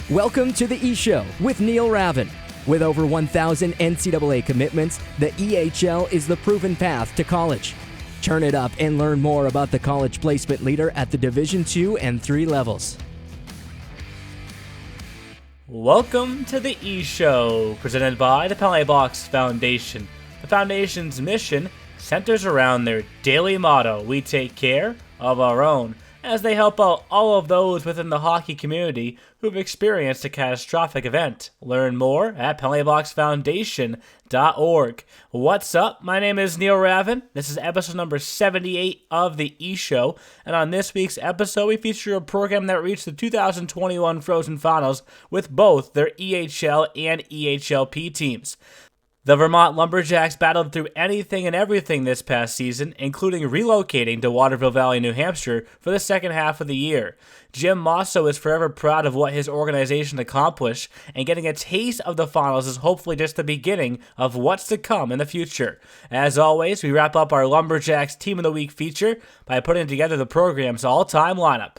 Welcome to the E-Show with Neil Ravin. With over 1,000 NCAA commitments, the EHL is the proven path to college. Turn it up and learn more about the college placement leader at the Division II and III levels. Welcome to the E-Show, presented by the Penalty Box Foundation. The Foundation's mission centers around their daily motto, "We take care of our own," as they help out all of those within the hockey community who've experienced a catastrophic event. Learn more at penaltyboxfoundation.org. What's up? My name is Neil Ravin. This is episode number 78 of the E-Show, and on this week's episode, we feature a program that reached the 2021 Frozen Finals with both their EHL and EHLP teams. The Vermont Lumberjacks battled through anything and everything this past season, including relocating to Waterville Valley, New Hampshire for the second half of the year. Jim Mosso is forever proud of what his organization accomplished, and getting a taste of the finals is hopefully just the beginning of what's to come in the future. As always, we wrap up our Lumberjacks Team of the Week feature by putting together the program's all-time lineup.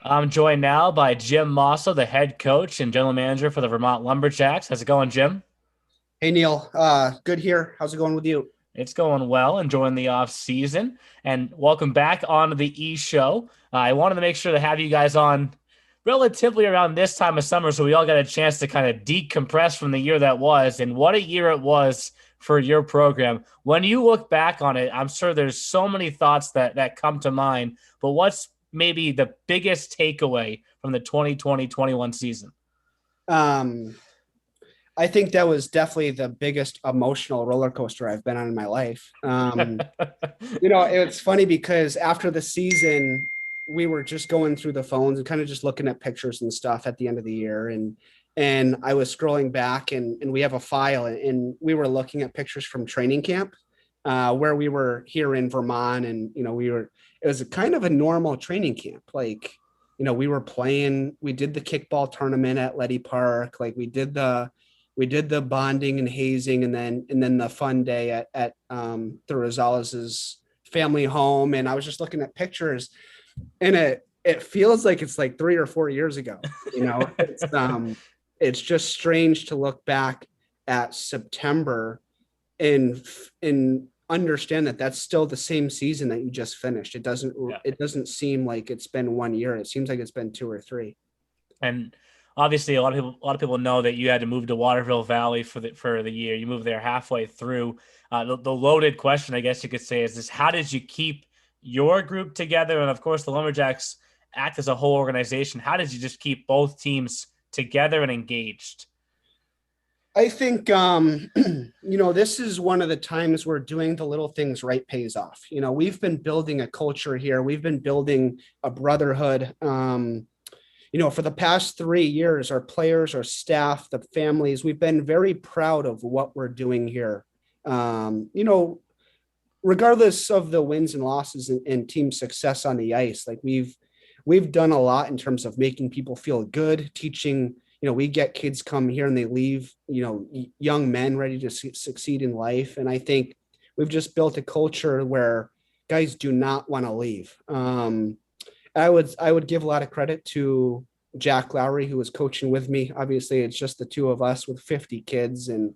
I'm joined now by Jim Mosso, the head coach and general manager for the Vermont Lumberjacks. How's it going, Jim? Hey, Neil. Good here. How's it going with you? It's going well, enjoying the off season, and welcome back on the E-Show. I wanted to make sure to have you guys on relatively around this time of summer so we all got a chance to kind of decompress from the year that was, and what a year it was for your program. When you look back on it, I'm sure there's so many thoughts that come to mind, but what's maybe the biggest takeaway from the 2020-21 season? I think that was definitely the biggest emotional roller coaster I've been on in my life. It's funny because after the season, we were just going through the phones and kind of just looking at pictures and stuff at the end of the year. And I was scrolling back and we have a file and we were looking at pictures from training camp where we were here in Vermont. And, it was a kind of a normal training camp. Like, we were playing, we did the kickball tournament at Letty Park. Like we did the bonding and hazing and then the fun day at the Rosales' family home. And I was just looking at pictures and it feels like it's like 3 or 4 years ago. It's just strange to look back at September and understand that that's still the same season that you just finished. It doesn't seem like it's been 1 year. It seems like it's been 2 or 3. And obviously, a lot of people know that you had to move to Waterville Valley for the year. You moved there halfway through. The loaded question, I guess you could say, is this: how did you keep your group together? And of course, the Lumberjacks act as a whole organization. How did you just keep both teams together and engaged? I think, this is one of the times where doing the little things right pays off. We've been building a culture here. We've been building a brotherhood. For the past 3 years, our players, our staff, the families, we've been very proud of what we're doing here. Regardless of the wins and losses and team success on the ice, like we've done a lot in terms of making people feel good, teaching, we get kids come here and they leave, young men ready to succeed in life. And I think we've just built a culture where guys do not want to leave. I would give a lot of credit to Jack Lowry, who was coaching with me. Obviously, it's just the two of us with 50 kids. And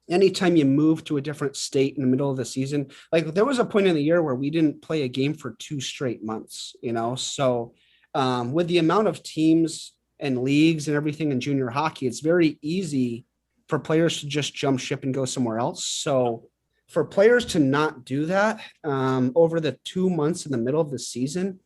anytime you move to a different state in the middle of the season, like there was a point in the year where we didn't play a game for 2 straight months, So with the amount of teams and leagues and everything in junior hockey, it's very easy for players to just jump ship and go somewhere else. So for players to not do that over the 2 months in the middle of the season,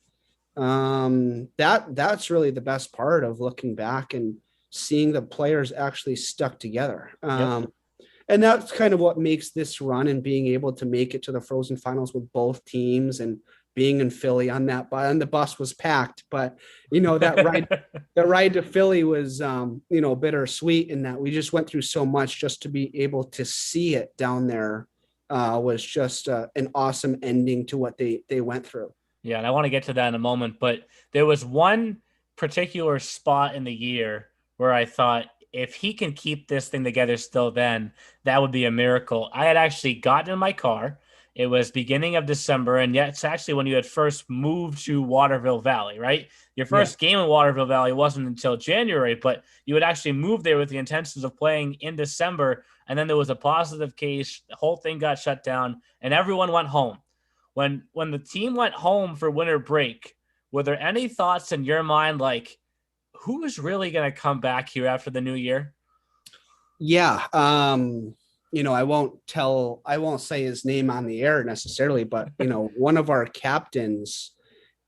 that's really the best part of looking back and seeing the players actually stuck together. And that's kind of what makes this run and being able to make it to the Frozen Finals with both teams and being in Philly on that bus. And the bus was packed, but that ride to Philly was, bittersweet in that we just went through so much just to be able to see it down there. Was just an awesome ending to what they went through. Yeah, and I want to get to that in a moment, but there was one particular spot in the year where I thought, if he can keep this thing together still, then that would be a miracle. I had actually gotten in my car It was beginning of December, and yet it's actually when you had first moved to Waterville Valley, right? Your first game in Waterville Valley wasn't until January, but you had actually moved there with the intentions of playing in December, and then there was a positive case. The whole thing got shut down, and everyone went home. When the team went home for winter break, were there any thoughts in your mind like, who is really going to come back here after the new year? Yeah. I won't say his name on the air necessarily, but, one of our captains,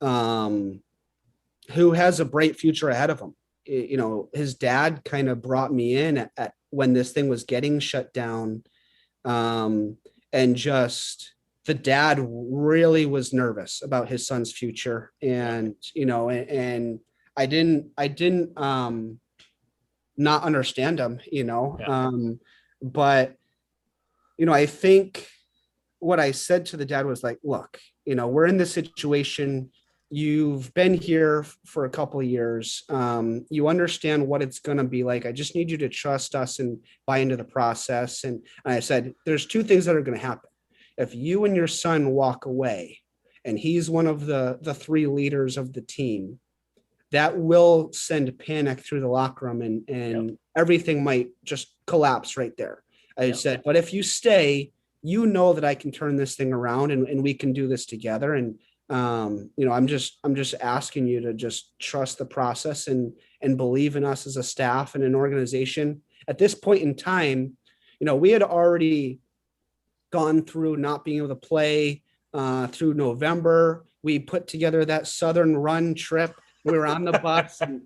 who has a bright future ahead of him. His dad kind of brought me in at when this thing was getting shut down. And just the dad really was nervous about his son's future. And, and I didn't not understand him, but, I think what I said to the dad was like, look, we're in this situation. You've been here for a couple of years. You understand what it's going to be like. I just need you to trust us and buy into the process. And I said, there's two things that are going to happen. If you and your son walk away, and he's one of the three leaders of the team, that will send panic through the locker room, and everything might just collapse right there. I said, but if you stay, that I can turn this thing around, and we can do this together. And, I'm just asking you to just trust the process and believe in us as a staff and an organization. At this point in time, we had already gone through not being able to play through November. We put together that Southern Run trip. We were on the bus and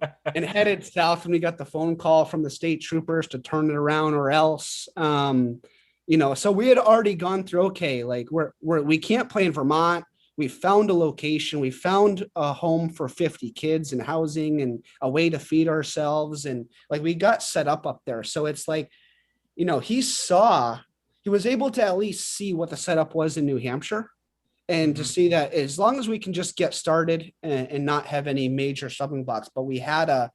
headed south, and we got the phone call from the state troopers to turn it around or else. So we had already gone through, okay, like we can't play in Vermont. We found a location. We found a home for 50 kids and housing and a way to feed ourselves. And like, we got set up there. So it's like, he was able to at least see what the setup was in New Hampshire. And to see that as long as we can just get started and not have any major stumbling blocks, but we had a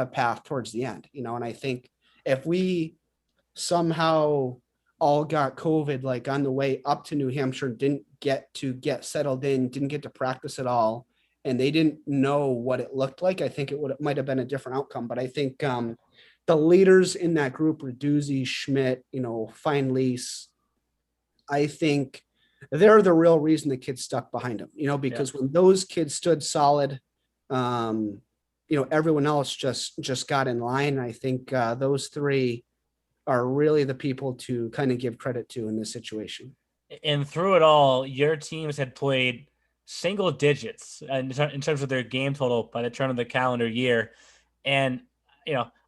path towards the end, and I think if we somehow all got COVID, like on the way up to New Hampshire, didn't get settled in, didn't get to practice at all, and they didn't know what it looked like, I think it might have been a different outcome. But I think the leaders in that group were Doozy, Schmidt, Feinlease. I think they're the real reason the kids stuck behind them, because when those kids stood solid, everyone else just got in line. I think those three are really the people to kind of give credit to in this situation. And through it all, your teams had played single digits in terms of their game total by the turn of the calendar year. And,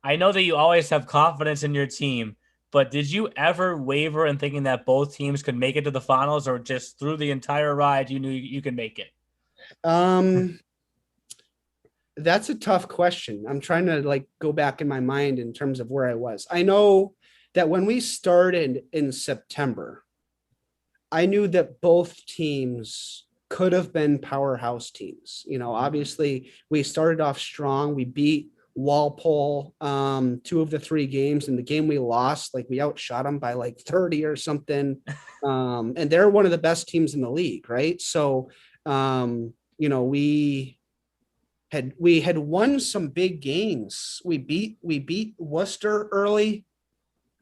I know that you always have confidence in your team, but did you ever waver in thinking that both teams could make it to the finals, or just through the entire ride, you knew you could make it? That's a tough question. I'm trying to go back in my mind in terms of where I was. I know that when we started in September, I knew that both teams could have been powerhouse teams. Obviously we started off strong. We beat Walpole 2 of the 3 games, and the game we lost, we outshot them by 30 or something. And they're one of the best teams in the league, right? So we had won some big games. We beat Worcester early.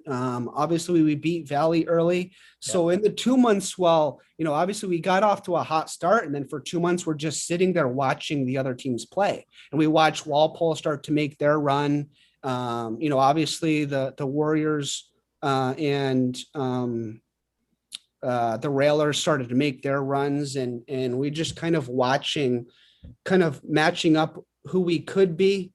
Obviously we beat Valley early. So in the 2 months, obviously we got off to a hot start, and then for 2 months, we're just sitting there watching the other teams play, and we watched Walpole start to make their run. Obviously the Warriors and the Railers started to make their runs, and we just kind of matching up who we could be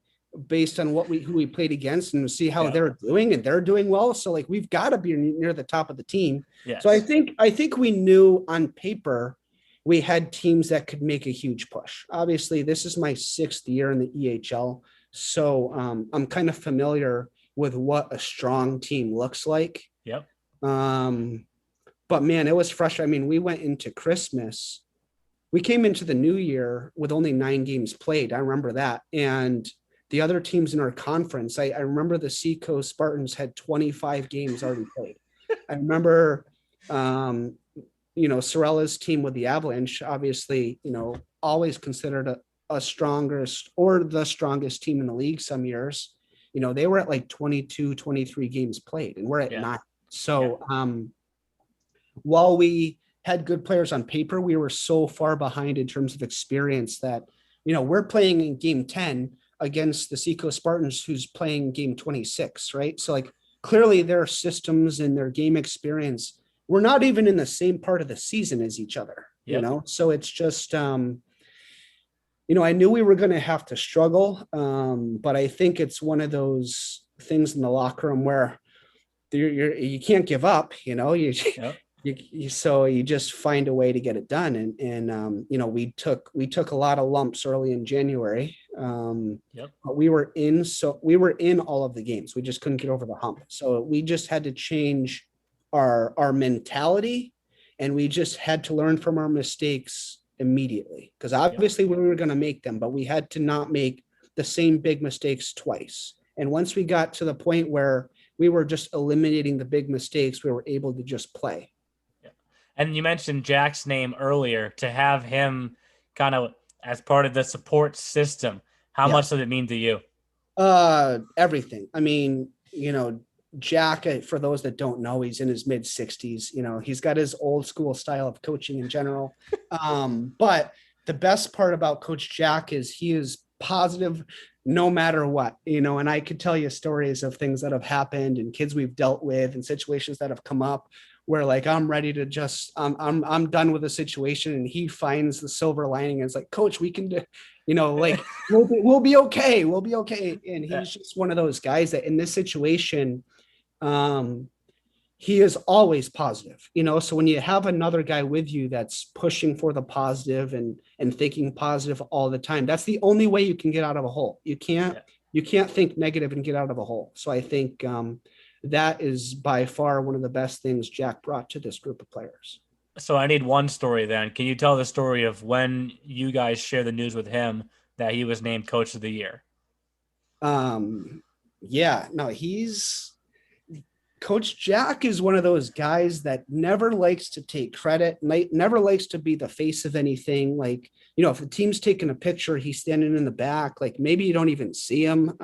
based on who we played against, and see how they're doing, and they're doing well. So we've got to be near the top of the team. Yes. So I think we knew on paper we had teams that could make a huge push. Obviously this is my 6th year in the EHL. So I'm kind of familiar with what a strong team looks like. Yep. But man, it was fresh. I mean, we went into Christmas. We came into the new year with only 9 games played. I remember that. And the other teams in our conference, I remember the Seacoast Spartans had 25 games already played. I remember, Sorella's team with the Avalanche, obviously, always considered a strongest or the strongest team in the league some years. They were at like 22, 23 games played, and we're at 9. So while we had good players on paper, we were so far behind in terms of experience that, we're playing in game 10 against the Seacoast Spartans, who's playing game 26, right? So like clearly their systems and their game experience, we're not even in the same part of the season as each other, So it's just, I knew we were going to have to struggle, but I think it's one of those things in the locker room where you can't give up, so you just find a way to get it done. And we took a lot of lumps early in January, but we were in all of the games. We just couldn't get over the hump. So we just had to change our mentality, and we just had to learn from our mistakes immediately, because obviously we were going to make them, but we had to not make the same big mistakes twice. And once we got to the point where we were just eliminating the big mistakes, we were able to just play. And you mentioned Jack's name earlier. To have him kind of as part of the support system, how much does it mean to you? Everything. I mean, Jack, for those that don't know, he's in his mid 60s. He's got his old school style of coaching in general. But the best part about Coach Jack is he is positive no matter what, and I could tell you stories of things that have happened and kids we've dealt with and situations that have come up where like, I'm ready to just, I'm done with the situation. And he finds the silver lining and it's like, Coach, we can do, like we'll be okay. We'll be okay. And he's just one of those guys that in this situation, he is always positive, so when you have another guy with you that's pushing for the positive and thinking positive all the time, that's the only way you can get out of a hole. You can't think negative and get out of a hole. So I think, that is by far one of the best things Jack brought to this group of players. So I need one story then. Can you tell the story of when you guys share the news with him that he was named Coach of the Year? Coach Jack is one of those guys that never likes to take credit, never likes to be the face of anything. Like, if the team's taking a picture, he's standing in the back, like maybe you don't even see him.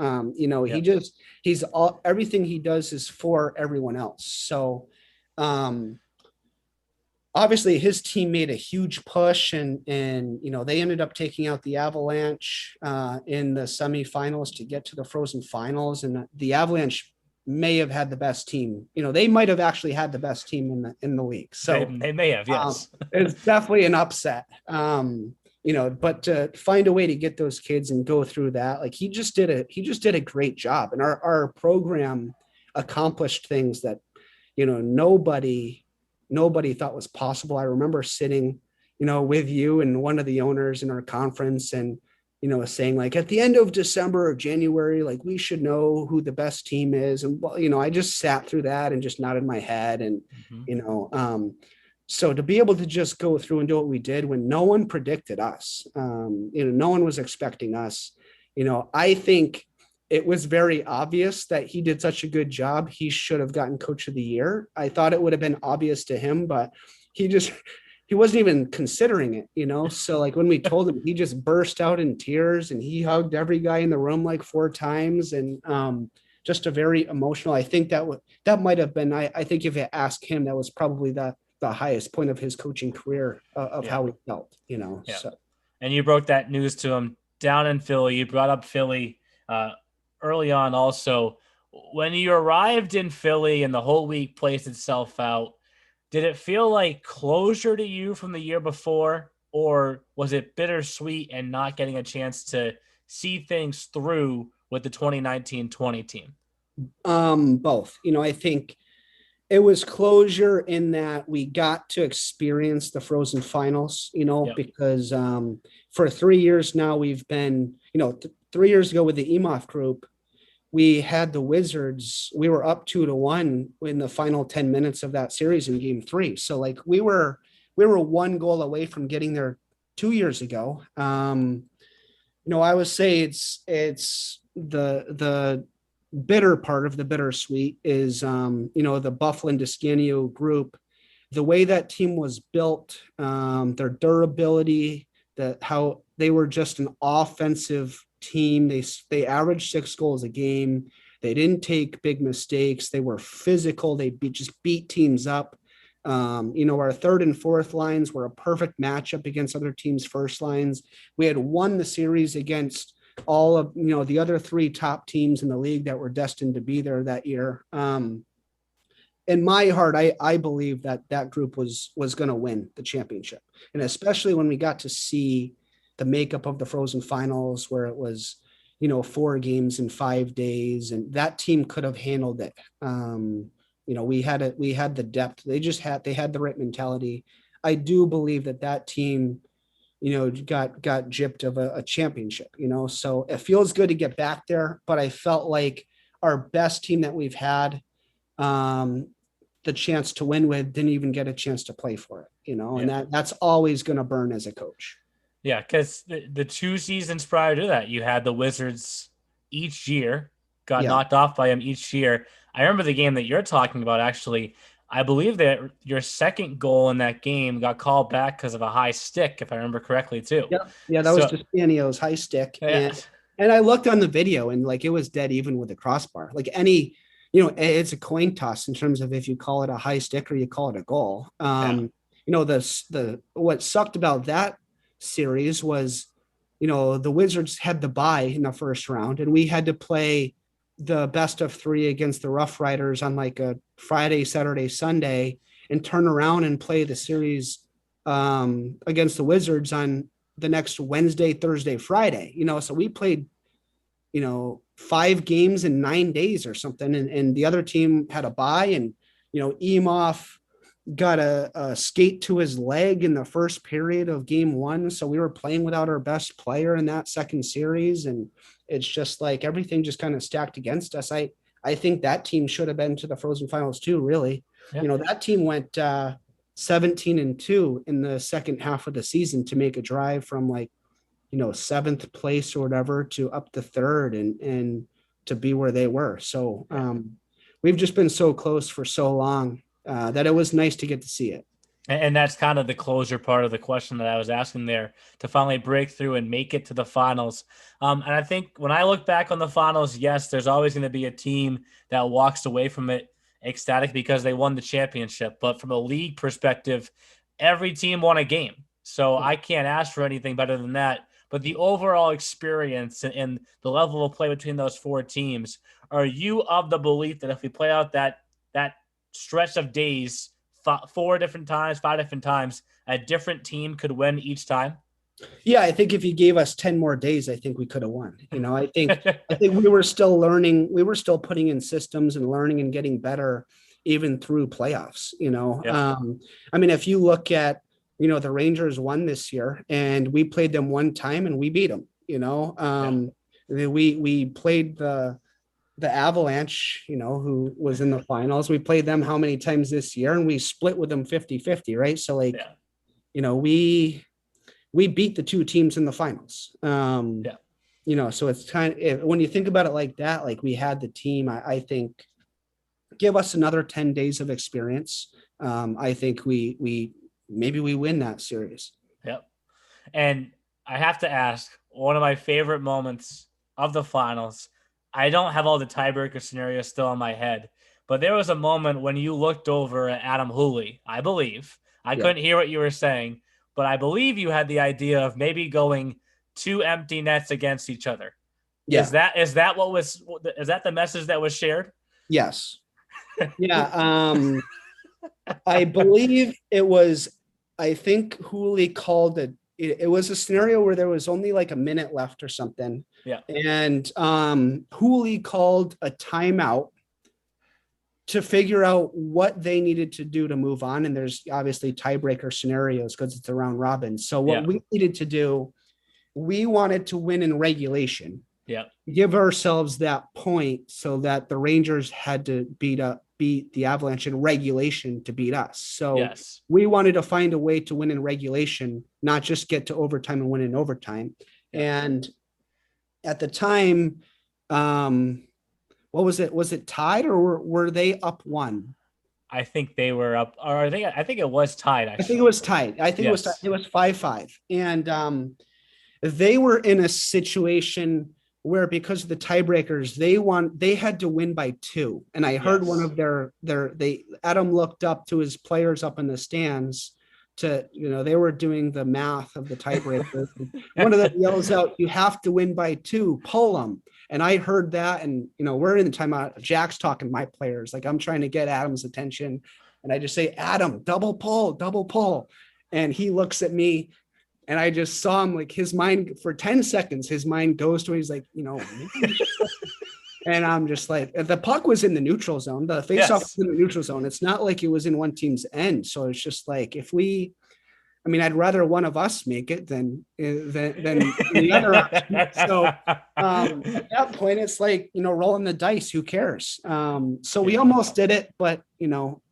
Everything he does is for everyone else. So, obviously his team made a huge push and they ended up taking out the Avalanche, in the semifinals to get to the Frozen Finals. And the Avalanche may have had the best team. They might have actually had the best team in the league. So they may have, yes. It's definitely an upset. But to find a way to get those kids and go through that, like he just did a great job. And our program accomplished things that, nobody thought was possible. I remember sitting, with you and one of the owners in our conference and, saying like at the end of December or January, like we should know who the best team is. And, I just sat through that and just nodded my head and, so to be able to just go through and do what we did when no one predicted us, no one was expecting us, I think it was very obvious that he did such a good job. He should have gotten Coach of the Year. I thought it would have been obvious to him, but he wasn't even considering it, so like when we told him, he just burst out in tears and he hugged every guy in the room like 4 times. And just a very emotional, I think that might've been, I think if you ask him, that was probably the highest point of his coaching career of how he felt, So. And you broke that news to him down in Philly. You brought up Philly early on also. When you arrived in Philly and the whole week placed itself out, did it feel like closure to you from the year before, or was it bittersweet and not getting a chance to see things through with the 2019-20 team? Both. I think it was closure in that we got to experience the Frozen Finals, because for 3 years now we've been, 3 years ago with the EMOF group, we had the Wizards, we were up 2-1 in the final 10 minutes of that series in game 3. So like we were 1 goal away from getting there 2 years ago. I would say it's the bitter part of the bittersweet is, the Buffalo and Descanio group the way that team was built, their durability, how they were just an offensive team. They averaged 6 goals a game. They didn't take big mistakes. They were physical. Just beat teams up. Our third and fourth lines were a perfect matchup against other teams' first lines. We had won the series against all of the other 3 top teams in the league that were destined to be there that year. In my heart, I believe that group was going to win the championship, and especially when we got to see the makeup of the Frozen Finals, where it was 4 games in 5 days, and that team could have handled it. We had the depth. They had the right mentality. I do believe that team, got gypped of a championship, so it feels good to get back there. But I felt like our best team that we've had, the chance to win with, didn't even get a chance to play for it, and that's always going to burn as a coach. Yeah, because the 2 seasons prior to that, you had the Wizards each year, got knocked off by them each year. I remember the game that you're talking about, actually. I believe that your second goal in that game got called back because of a high stick, if I remember correctly, too. Yeah, that was Despanio's high stick. Yeah. And I looked on the video, and like it was dead even with the crossbar. Like it's a coin toss in terms of if you call it a high stick or you call it a goal. What sucked about that series was, the Wizards had the bye in the first round, and we had to play the best of 3 against the Rough Riders on like a Friday, Saturday, Sunday, and turn around and play the series against the Wizards on the next Wednesday, Thursday, Friday. So we played 5 games in 9 days or something, and the other team had a bye, and Emhoff got a skate to his leg in the first period of game 1. So we were playing without our best player in that second series. And it's just like everything just kind of stacked against us. I think that team should have been to the Frozen Finals too, really. Yeah. That team went 17-2 in the second half of the season to make a drive from 7th place or whatever to up to 3rd and to be where they were. So we've just been so close for so long. That it was nice to get to see it. And that's kind of the closure part of the question that I was asking there, to finally break through and make it to the finals. And I think when I look back on the finals, yes, there's always going to be a team that walks away from it ecstatic because they won the championship. But from a league perspective, every team won a game. So I can't ask for anything better than that. But the overall experience and the level of play between those 4 teams, are you of the belief that if we play out that stretch of days 5 different times, a different team could win each time? Yeah, I think if you gave us 10 more days, I think we could have won. I think we were still learning. We were still putting in systems and learning and getting better even through playoffs. If you look at, the Rangers won this year, and we played them one time and we beat them. We played the Avalanche, who was in the finals. We played them how many times this year, and we split with them 50-50, right? So we beat the 2 teams in the finals. So it's when you think about it like that, like we had the team, I think give us another 10 days of experience. I think we maybe we win that series. Yep. And I have to ask, one of my favorite moments of the finals, I don't have all the tiebreaker scenarios still in my head, but there was a moment when you looked over at Adam Hooley, I believe. I couldn't hear what you were saying, but I believe you had the idea of maybe going 2 empty nets against each other. Yeah. Is that the message that was shared? Yes. Yeah. I believe it was, I think Hooley called it. It was a scenario where there was only like a minute left or something. Yeah. And Hooley called a timeout to figure out what they needed to do to move on. And there's obviously tiebreaker scenarios because it's a round robin. So what we needed to do, we wanted to win in regulation. Yeah. Give ourselves that point so that the Rangers had to beat the Avalanche in regulation to beat us. So we wanted to find a way to win in regulation, not just get to overtime and win in overtime. And at the time, what was it? Was it tied or were they up 1? I think they were up, or I think it was tied. Actually, I think it was tied. It was tied. It was 5-5, and they were in a situation where, because of the tiebreakers, they had to win by 2. And I heard one of Adam looked up to his players up in the stands to, they were doing the math of the tiebreakers. One of them yells out, "You have to win by 2, pull them." And I heard that, and we're in the timeout. Jack's talking to my players, like I'm trying to get Adam's attention, and I just say, "Adam, double pull," and he looks at me. And I just saw him, like, his mind for 10 seconds, his mind goes to, he's like, and I'm just like, the puck was in the neutral zone. The faceoff was in the neutral zone. It's not like it was in one team's end. So it's just like, I'd rather one of us make it than the other option. So at that point, it's like, rolling the dice, who cares? So we almost did it, but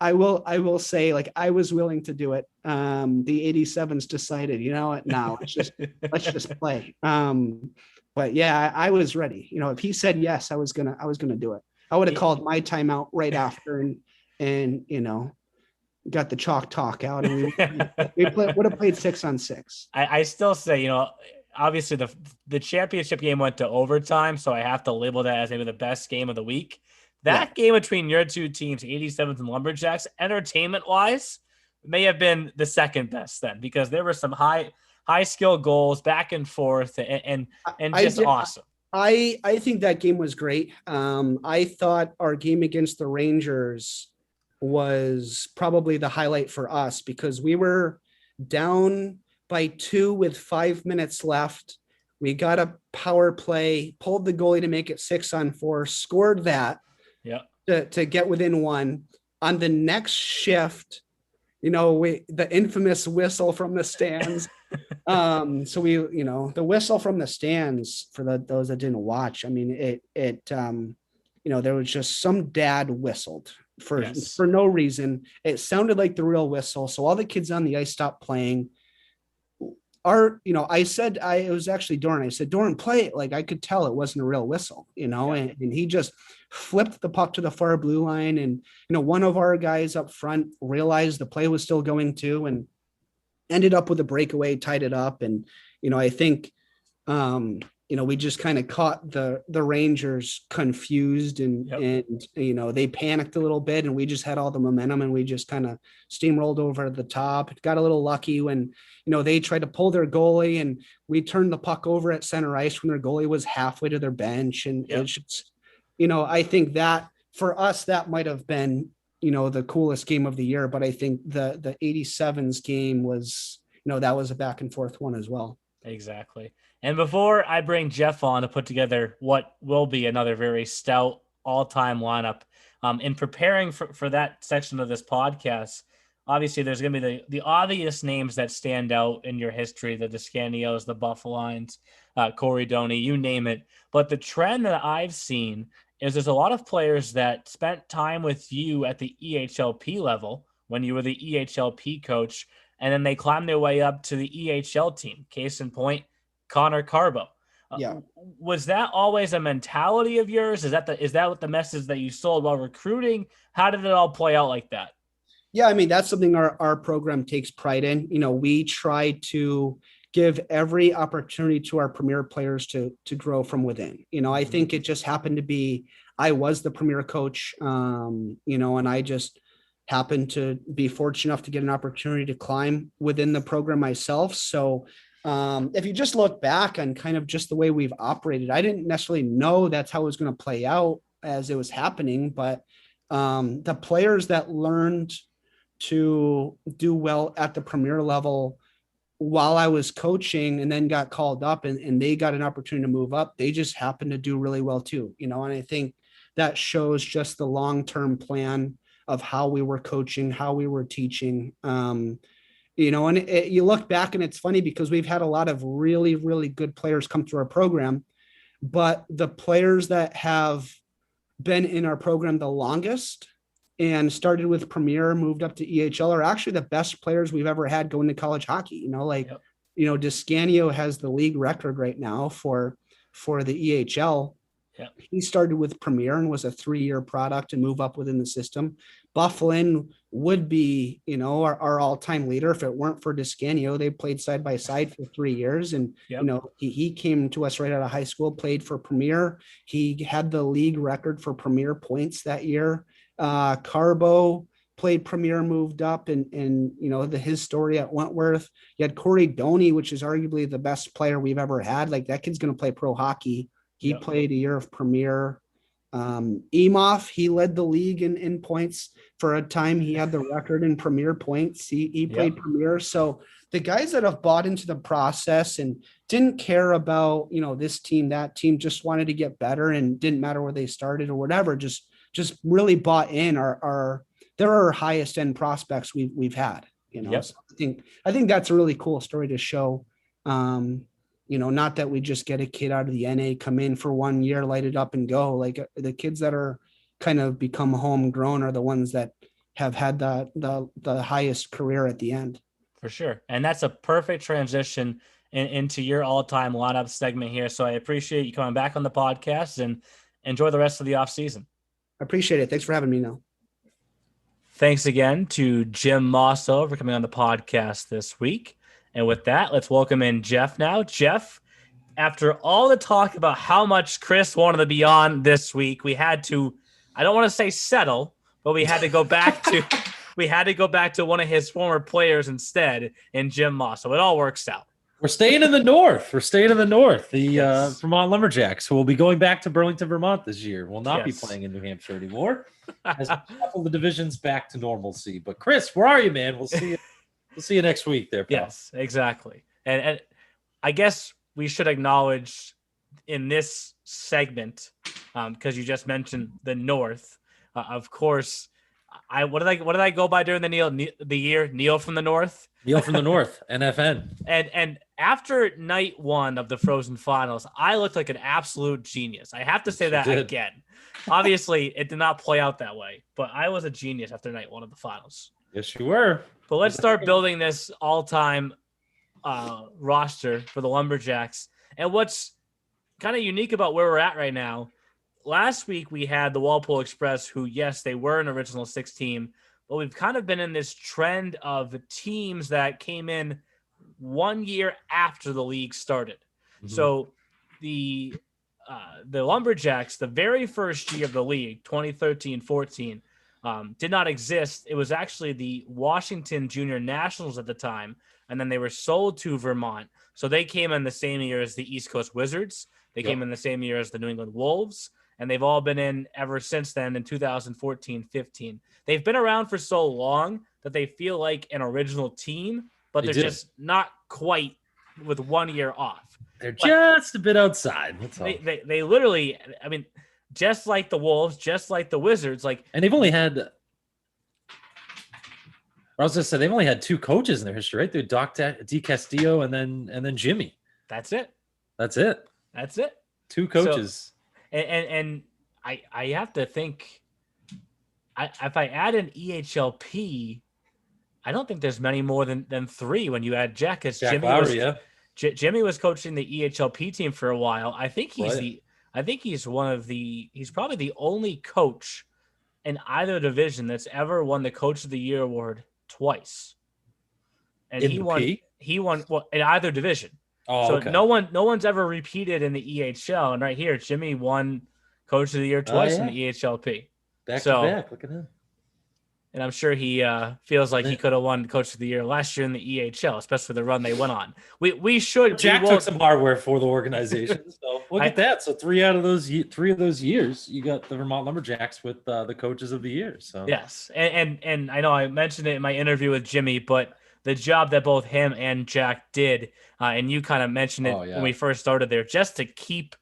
I will say, like, I was willing to do it. The 87s decided, what, now let's just play. But yeah, I was ready. If he said yes, I was gonna do it. I would have called my timeout right after and got the chalk talk out, and we would have played 6-on-6. I still say, obviously the championship game went to overtime, so I have to label that as maybe the best game of the week. That game between your two teams, 87s and Lumberjacks, entertainment-wise, may have been the second best then, because there were some high skill goals back and forth and just awesome. I think that game was great. I thought our game against the Rangers was probably the highlight for us, because we were down by 2 with 5 minutes left. We got a power play, pulled the goalie to make it 6-on-4, scored that to get within 1. On the next shift, the infamous whistle from the stands. So we, the whistle from the stands, for those that didn't watch, there was just some dad whistled for no reason. It sounded like the real whistle. So all the kids on the ice stopped playing. I said, it was actually Doran. I said, "Doran, play it." Like, I could tell it wasn't a real whistle, and he just flipped the puck to the far blue line. And, one of our guys up front realized the play was still going to, and ended up with a breakaway, tied it up. And, I think, we just kind of caught the Rangers confused, and they panicked a little bit, and we just had all the momentum, and we just kind of steamrolled over the top. Got a little lucky when, they tried to pull their goalie, and we turned the puck over at center ice when their goalie was halfway to their bench. And it's just, I think that for us, that might have been, the coolest game of the year. But I think the 87s game was, that was a back and forth one as well. Exactly. And before I bring Jeff on to put together what will be another very stout all-time lineup, in preparing for that section of this podcast, obviously there's going to be the obvious names that stand out in your history, the Descanios, the Buffalines, Corey Doney, you name it. But the trend that I've seen is there's a lot of players that spent time with you at the EHLP level when you were the EHLP coach, and then they climbed their way up to the EHL team. Case in point, Connor Carbo. Was that always a mentality of yours? Is that what the message that you sold while recruiting? How did it all play out like that? Yeah, that's something our program takes pride in. We try to give every opportunity to our premier players to grow from within. I think it just happened to be, I was the premier coach, and I just happened to be fortunate enough to get an opportunity to climb within the program myself. So if you just look back on kind of just the way we've operated, I didn't necessarily know that's how it was going to play out as it was happening, but the players that learned to do well at the premier level while I was coaching and then got called up and they got an opportunity to move up, they just happened to do really well too, and I think that shows just the long-term plan of how we were coaching, how we were teaching. You look back and it's funny because we've had a lot of really, really good players come through our program, but the players that have been in our program the longest and started with Premier, moved up to EHL, are actually the best players we've ever had going to college hockey. Descanio has the league record right now for the EHL. He started with Premier and was a 3-year product and move up within the system. Bufflin would be, our all-time leader if it weren't for Descanio. They played side by side for 3 years, and he came to us right out of high school, played for Premier. He had the league record for Premier points that year. Carbo played Premier, moved up, and his story at Wentworth. You had Corey Doney, which is arguably the best player we've ever had. Like, that kid's going to play pro hockey. He played a year of Premier. Emoff, he led the league in points for a time. He had the record in Premier points. He played Premier. So the guys that have bought into the process and didn't care about, this team, that team, just wanted to get better and didn't matter where they started or whatever, just really bought in they're our highest end prospects we've had, So I think that's a really cool story to show. Not that we just get a kid out of the NA, come in for 1 year, light it up and go. Like, the kids that are kind of become homegrown are the ones that have had the highest career at the end. For sure. And that's a perfect transition into your all-time lineup segment here. So I appreciate you coming back on the podcast, and enjoy the rest of the off season. I appreciate it. Thanks for having me, Neil. Thanks again to Jim Mosso for coming on the podcast this week. And with that, let's welcome in Jeff now. Jeff, after all the talk about how much Chris wanted to be on this week, we had to, I don't want to say settle, but we had to go back to one of his former players instead, in Jim Mosso. It all works out. We're staying in the north. The Vermont Lumberjacks, who will be going back to Burlington, Vermont this year, will not be playing in New Hampshire anymore. As a couple of the divisions back to normalcy. But Chris, where are you, man? We'll see you. We'll see you next week there, pal. Yes, exactly. And I guess we should acknowledge in this segment, because you just mentioned the North, of course. What did I go by during the year? Neil from the North. Neil from the North, NFN. And after night one of the Frozen Finals, I looked like an absolute genius. I have to say that again. Obviously, it did not play out that way, but I was a genius after night one of the finals. Yes, you were. But let's start building this all-time roster for the Lumberjacks. And what's kind of unique about where we're at right now, last week we had the Walpole Express, who, yes, they were an original six team, but we've kind of been in this trend of teams that came in 1 year after the league started. Mm-hmm. So the Lumberjacks, the very first year of the league, 2013-14, did not exist. It was actually the Washington Junior Nationals at the time, and then they were sold to Vermont. So they came in the same year as the East Coast Wizards. They came in the same year as the New England Wolves, and they've all been in ever since then in 2014-15. They've been around for so long that they feel like an original team, but they're just not quite with 1 year off. They're just a bit outside. That's all. They literally, I mean, just like the Wolves, just like the Wizards, and they've only had. I was just saying they've only had two coaches in their history, right? They're Doc D. Castillo and then Jimmy. That's it. Two coaches. So, and I have to think. If I add an EHLP, I don't think there's many more than three when you add Jack. Because Jimmy was coaching the EHLP team for a while. I think he's he's probably the only coach in either division that's ever won the Coach of the Year award twice. And he won in either division. Oh, so okay. No one's ever repeated in the EHL. And right here, Jimmy won Coach of the Year twice in the EHLP. Back to back. Look at him. And I'm sure he feels like he could have won Coach of the Year last year in the EHL, especially the run they went on. Jack took some hardware for the organization. So look at that. So three of those years, you got the Vermont Lumberjacks with the Coaches of the Year. So yes, and I know I mentioned it in my interview with Jimmy, but the job that both him and Jack did, and you kind of mentioned it when we first started there, just to keep,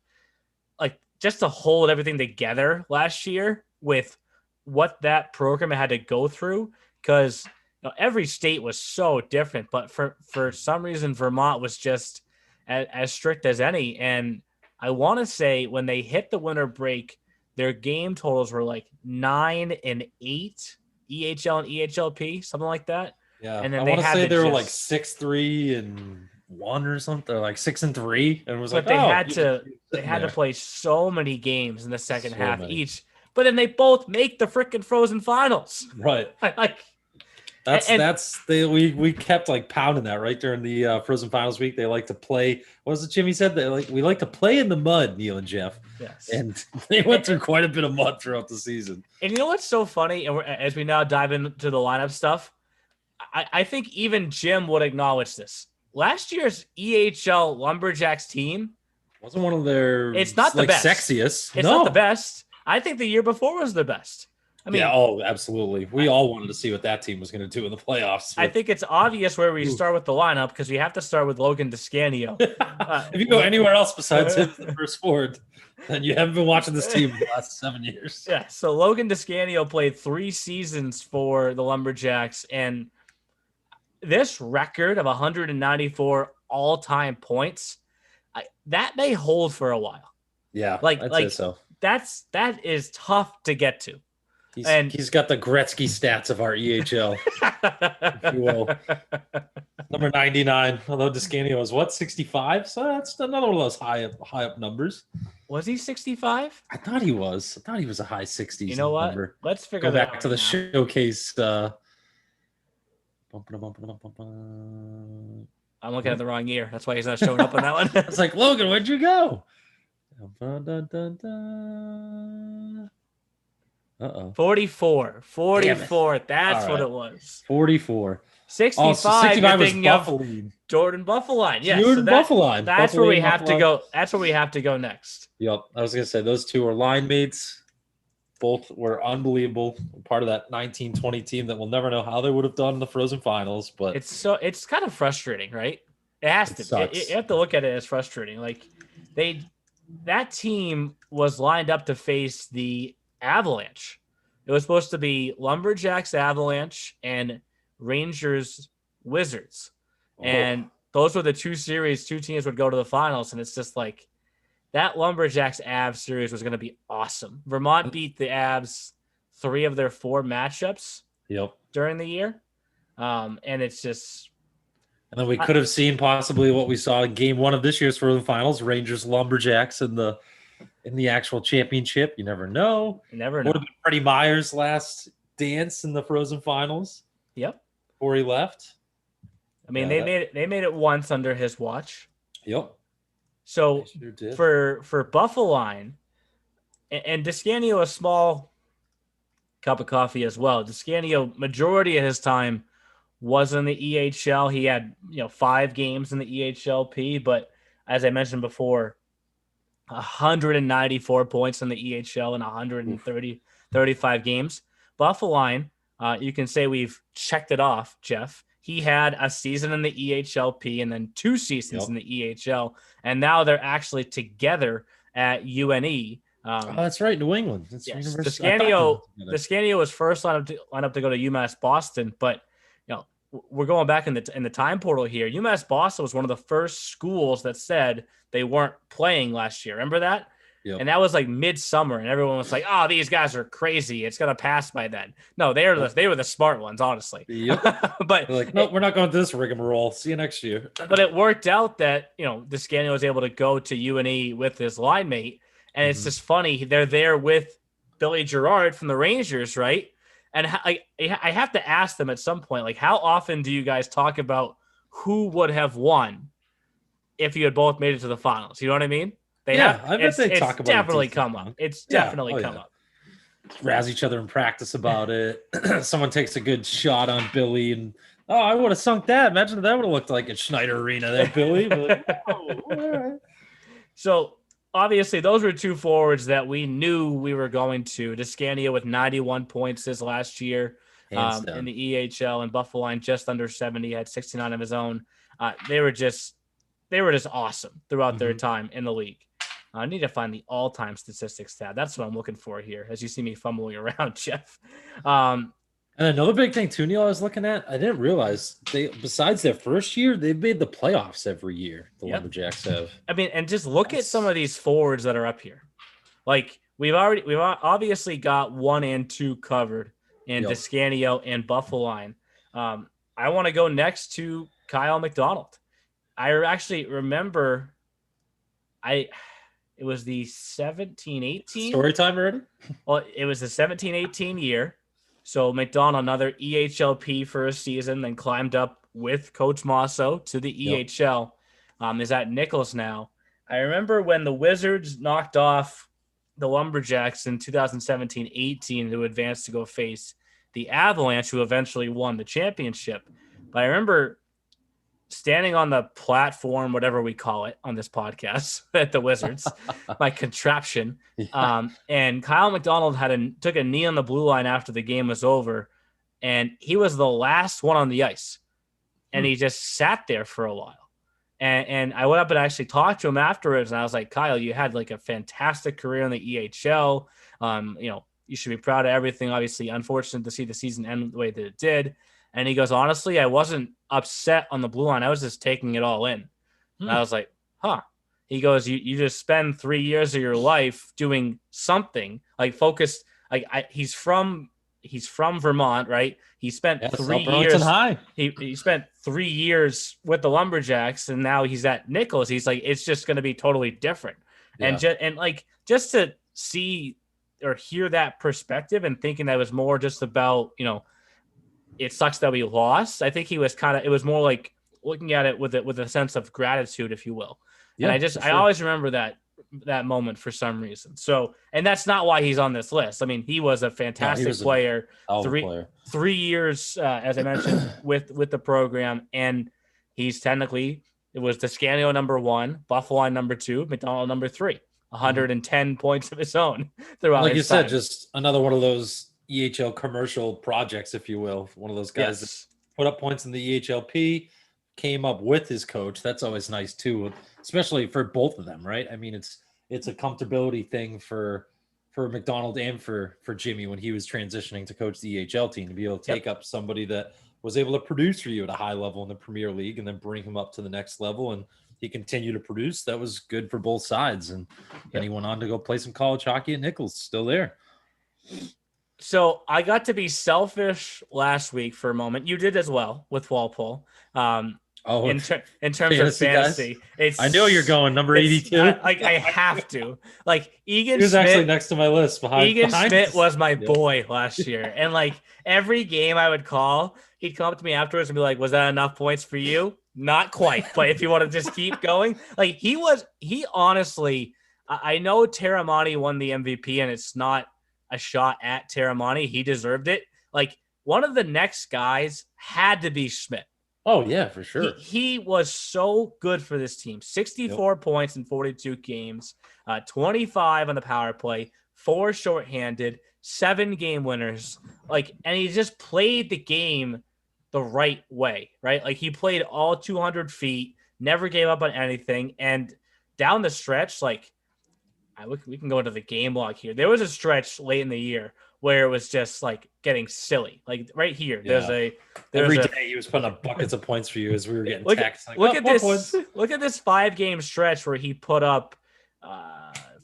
just to hold everything together last year with what that program had to go through, because every state was so different, but for some reason Vermont was just as strict as any. And I want to say when they hit the winter break, their game totals were 9 and 8 EHL and EHLP, something like that. Yeah, and then I want to say they were 6-3 and 6-1 or something, or like 6-3, and it was But like, they oh, had to play so many games in the second half many. each. But then they both make the freaking Frozen Finals. Right. Like we kept like pounding that right during the Frozen Finals week. They like to play. What was it Jimmy said? We like to play in the mud, Neil and Jeff. Yes. And they went through quite a bit of mud throughout the season. And you know what's so funny? And as we now dive into the lineup stuff, I think even Jim would acknowledge this. Last year's EHL Lumberjacks team wasn't one of their. It's not the best. Sexiest. It's not the best. I think the year before was the best. I mean, absolutely. We all wanted to see what that team was going to do in the playoffs. I think it's obvious where we start with the lineup because we have to start with Logan Descanio. If you go anywhere else besides him, the first forward, then you haven't been watching this team the last 7 years. Yeah. So Logan Descanio played 3 seasons for the Lumberjacks, and this record of 194 all-time points, that may hold for a while. Yeah, I'd say so. That is tough to get to. He's got the Gretzky stats of our EHL, if you will. Number 99, although Descanio was 65? So that's another one of those high up numbers. Was he 65? I thought he was. I thought he was a high 60s. You know what? Number. Let's figure Go that out. back to the showcase. I'm looking at the wrong year. That's why he's not showing up on that one. It's like, Logan, where'd you go? 44. That's right. what it was. 44. 65. 65 was Jordan Buffaline. Yes. Jordan Buffaline. That's where we have to go. That's where we have to go next. Yep. I was going to say those two are line mates. Both were unbelievable. Part of that 1920 team that we'll never know how they would have done in the Frozen Finals. But it's kind of frustrating, right? It has to be. You have to look at it as frustrating. Like that team was lined up to face the Avalanche. It was supposed to be Lumberjacks Avalanche and Rangers Wizards. And those were the two teams would go to the finals. And it's just like that Lumberjacks Avs series was going to be awesome. Vermont beat the Avs 3 of their 4 matchups during the year. And it's just. And then we could have seen possibly what we saw in game 1 of this year's Frozen Finals, Rangers Lumberjacks in the actual championship. You never know. You never know. Would have been Freddie Myers' last dance in the Frozen Finals. Yep. Before he left. I mean, they made it once under his watch. Yep. So for Buffaline and Descanio, a small cup of coffee as well. Descanio, majority of his time was in the EHL. He had 5 games in the EHLP, but as I mentioned before, 194 points in the EHL in 135 games. Buffaline, you can say we've checked it off, Jeff. He had a season in the EHLP and then 2 seasons in the EHL, and now they're actually together at UNE. That's right, New England. Yes. Descanio was first lined up to go to UMass Boston, but we're going back in the time portal here. UMass Boston was one of the first schools that said they weren't playing last year. Remember that? Yep. And that was like midsummer, and everyone was like, "Oh, these guys are crazy. It's gonna pass by then." No, they were the smart ones, honestly. Yep. But they're like, no, we're not going to this rigmarole. See you next year. But it worked out that Descanio was able to go to UNE with his line mate, and it's just funny. They're there with Billy Gerard from the Rangers, right? And I have to ask them at some point, like, how often do you guys talk about who would have won if you had both made it to the finals? You know what I mean? I bet they talk about it. Definitely come up. It's definitely come up. Razz each other in practice about it. Someone takes a good shot on Billy, and I would have sunk that. Imagine if that would have looked like at Schneider Arena there, Billy. But, all right. So obviously, those were 2 forwards that we knew we were going to. Descanio with 91 points this last year in the EHL, and Buffaline just under 70, had 69 of his own. They were just awesome throughout their time in the league. I need to find the all-time statistics tab. That's what I'm looking for here, as you see me fumbling around, Jeff. And another big thing, too, Neil, I was looking at, I didn't realize besides their first year, they've made the playoffs every year. The Lumberjacks have. I mean, and just look at some of these forwards that are up here. Like we've obviously got 1 and 2 covered in Descanio and Buffaline. I want to go next to Kyle McDonald. I actually remember it was the 17-18. Story time already? Well, it was the 17-18 year. So McDonald, another EHLP for a season, then climbed up with Coach Mosso to the EHL. Is at Nichols now. I remember when the Wizards knocked off the Lumberjacks in 2017-18 to advance to go face the Avalanche, who eventually won the championship. But I remember standing on the platform, whatever we call it on this podcast at the Wizards, my contraption. And Kyle McDonald took a knee on the blue line after the game was over, and he was the last one on the ice. And he just sat there for a while. And I went up and actually talked to him afterwards, and I was like, Kyle, you had like a fantastic career in the EHL. You should be proud of everything. Obviously, unfortunate to see the season end the way that it did. And he goes, honestly, I wasn't upset on the blue line. I was just taking it all in. And I was like, huh. He goes, you just spend 3 years of your life doing something like focused. Like he's from Vermont, right? He spent 3 years. High. He spent 3 years with the Lumberjacks, and now he's at Nichols. He's like, it's just going to be totally different. Yeah. And just to see or hear that perspective and thinking that it was more just about, it sucks that we lost. I think he was it was more like looking at it with a sense of gratitude, if you will. Yeah, and I always remember that moment for some reason. So, and that's not why he's on this list. I mean, he was a fantastic player. 3 years, as I mentioned, with the program, and he's technically, it was Descanio number 1, Buffalo number 2, McDonald number 3, 110 points of his own throughout. Like you said, just another one of those EHL commercial projects, if you will. One of those guys that put up points in the EHLP, came up with his coach. That's always nice too, especially for both of them, right? I mean, it's a comfortability thing for McDonald and for Jimmy when he was transitioning to coach the EHL team, to be able to take up somebody that was able to produce for you at a high level in the Premier League and then bring him up to the next level, and he continued to produce. That was good for both sides. And then he went on to go play some college hockey at Nichols, still there. So I got to be selfish last week for a moment. You did as well with Walpole. In terms of fantasy, I know you're going number 82. I have to. Like Egan he was Schmidt, actually next to my list. Egan Schmidt was my boy last year, and like every game I would call, he'd come up to me afterwards and be like, "Was that enough points for you?" Not quite, but if you want to just keep going, like he honestly, I know Terramani won the MVP, and it's not a shot at Terramani. He deserved it. Like one of the next guys had to be Schmidt. Oh yeah, for sure. He was so good for this team. 64 points in 42 games, 25 on the power play, 4 shorthanded, 7 game winners. Like, and he just played the game the right way, right? Like he played all 200 feet, never gave up on anything. And down the stretch, like, we can go into the game log here. There was a stretch late in the year where it was just like getting silly. Like right here, every day he was putting up buckets of points for you as we were getting texts. Look at this 5-game stretch where he put up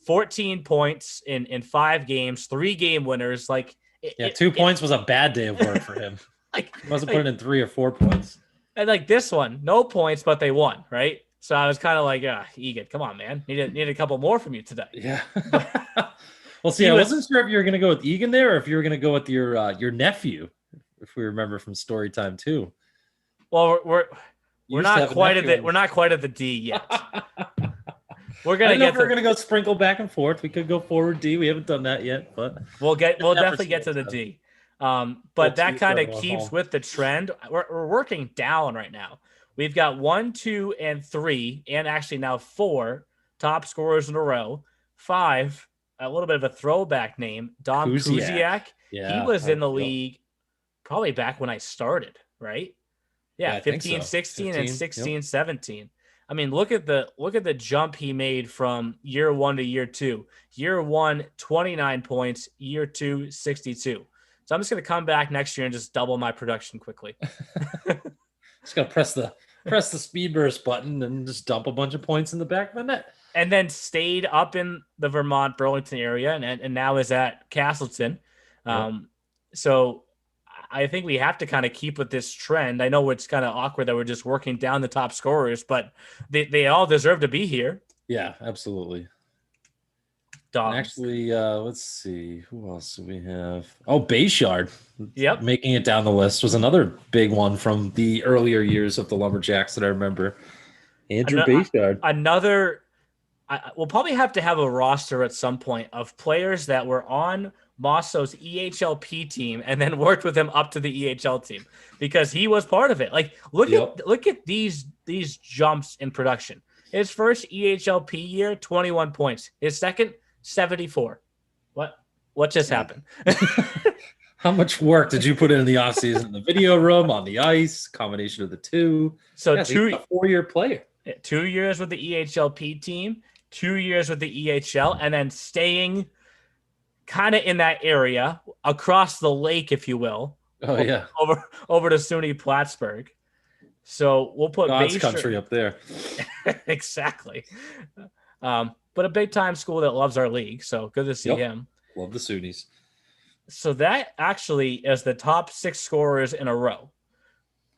14 points in 5 games, 3 game winners. Like 2 points was a bad day of work for him. He wasn't putting in 3 or 4 points. And like this one, no points, but they won, right? So I was kind of like, Egan, come on, man. Need a couple more from you today. Yeah. Well, see, I wasn't sure if you were going to go with Egan there or if you were going to go with your nephew, if we remember from story time too. Well, we're not quite at the D yet. We're gonna go sprinkle back and forth. We could go forward D. We haven't done that yet, but we'll definitely get to the D. But that kind of keeps with the trend. We're working down right now. We've got 1, 2, and 3, and actually now 4 top scorers in a row. 5, a little bit of a throwback name, Dom Kuziak. Yeah, he was in the league probably back when I started, right? Yeah, 15, 16, and 16, 17. I mean, look at the jump he made from year 1 to year 2. Year 1, 29 points. Year 2, 62. So I'm just going to come back next year and just double my production quickly. Just going to press the speed burst button and just dump a bunch of points in the back of the net. And then stayed up in the Vermont Burlington area and now is at Castleton. So I think we have to kind of keep with this trend. I know it's kind of awkward that we're just working down the top scorers, but they all deserve to be here. Yeah, absolutely. Dogs. Actually, let's see. Who else do we have? Oh, Bayshard. Yep. Making it down the list was another big one from the earlier years of the Lumberjacks that I remember. Andrew Bayshard. We'll probably have to have a roster at some point of players that were on Mosso's EHLP team and then worked with him up to the EHL team because he was part of it. Like, look at these jumps in production. His first EHLP year, 21 points. His second, 74. What just happened? How much work did you put in the offseason? In the video room, on the ice, combination of the two? So he's a 4-year player. 2 years with the EHLP team, 2 years with the EHL, and then staying kind of in that area across the lake, if you will. Oh, yeah. Over to SUNY Plattsburgh. So we'll put God's country up there. Exactly. But a big time school that loves our league. So good to see him. Love the SUNYs. So that actually is the top 6 scorers in a row.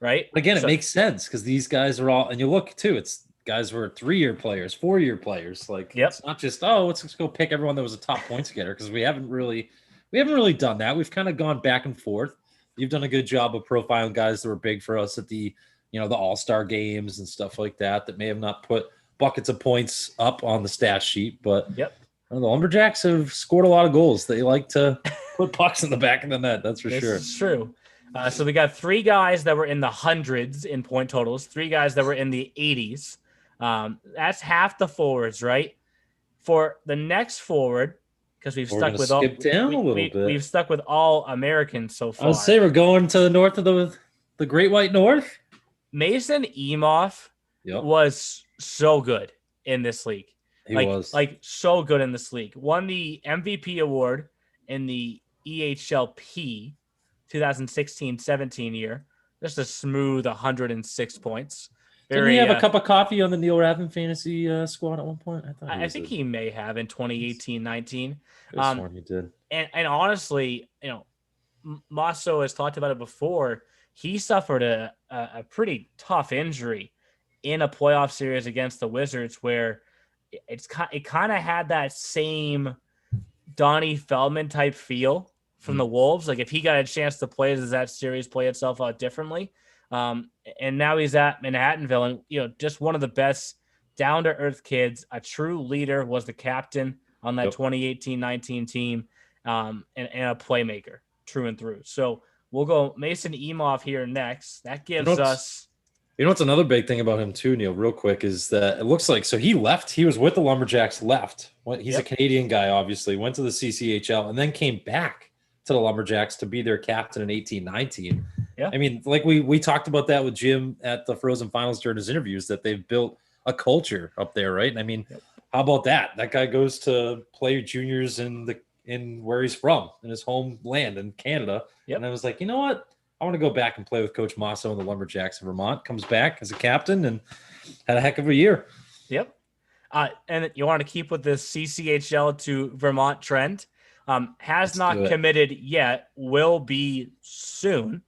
Right. Again, it makes sense because these guys are all, and you look too, it's guys who are 3-year players, 4-year players. Like, it's not just, let's just go pick everyone that was a top points getter because we haven't really done that. We've kind of gone back and forth. You've done a good job of profiling guys that were big for us at the, the All-Star games and stuff like that may have not put buckets of points up on the stat sheet, but the Lumberjacks have scored a lot of goals. They like to put pucks in the back of the net. That's for sure. It's true. So we got 3 guys that were in the hundreds in point totals, 3 guys that were in the 80s. That's half the forwards, right? For the next forward, because we've stuck with all down a little bit. We've stuck with all Americans so far. I would say we're going to the north of the Great White North. Mason Emoff was so good in this league. He was so good in this league. Won the MVP award in the EHLP 2016-17 year. Just a smooth 106 points. Didn't he have a cup of coffee on the Neil Ravin fantasy squad at one point? I think he may have in 2018-19. He did. And honestly, Mosso has talked about it before. He suffered a pretty tough injury in a playoff series against the Wizards where it kind of had that same Donnie Feldman type feel from the Wolves. Like if he got a chance to play, does that series play itself out differently? And now he's at Manhattanville and, just one of the best down to earth kids, a true leader, was the captain on that 2018-19 team, and a playmaker true and through. So we'll go Mason Emoff here next. That gives us. What's another big thing about him too, Neil, real quick, is that it looks like, so he left, he was with the Lumberjacks, left. He's a Canadian guy, obviously, went to the CCHL and then came back to the Lumberjacks to be their captain in 18-19. Yeah. I mean, like we talked about that with Jim at the Frozen Finals during his interviews, that they've built a culture up there, right? And I mean, how about that? That guy goes to play juniors in where he's from, in his homeland in Canada. And I was like, you know what? I want to go back and play with Coach Mosso and the Lumberjacks of Vermont. Comes back as a captain and had a heck of a year. Yep. And you want to keep with this CCHL to Vermont trend. Has not committed yet, will be soon.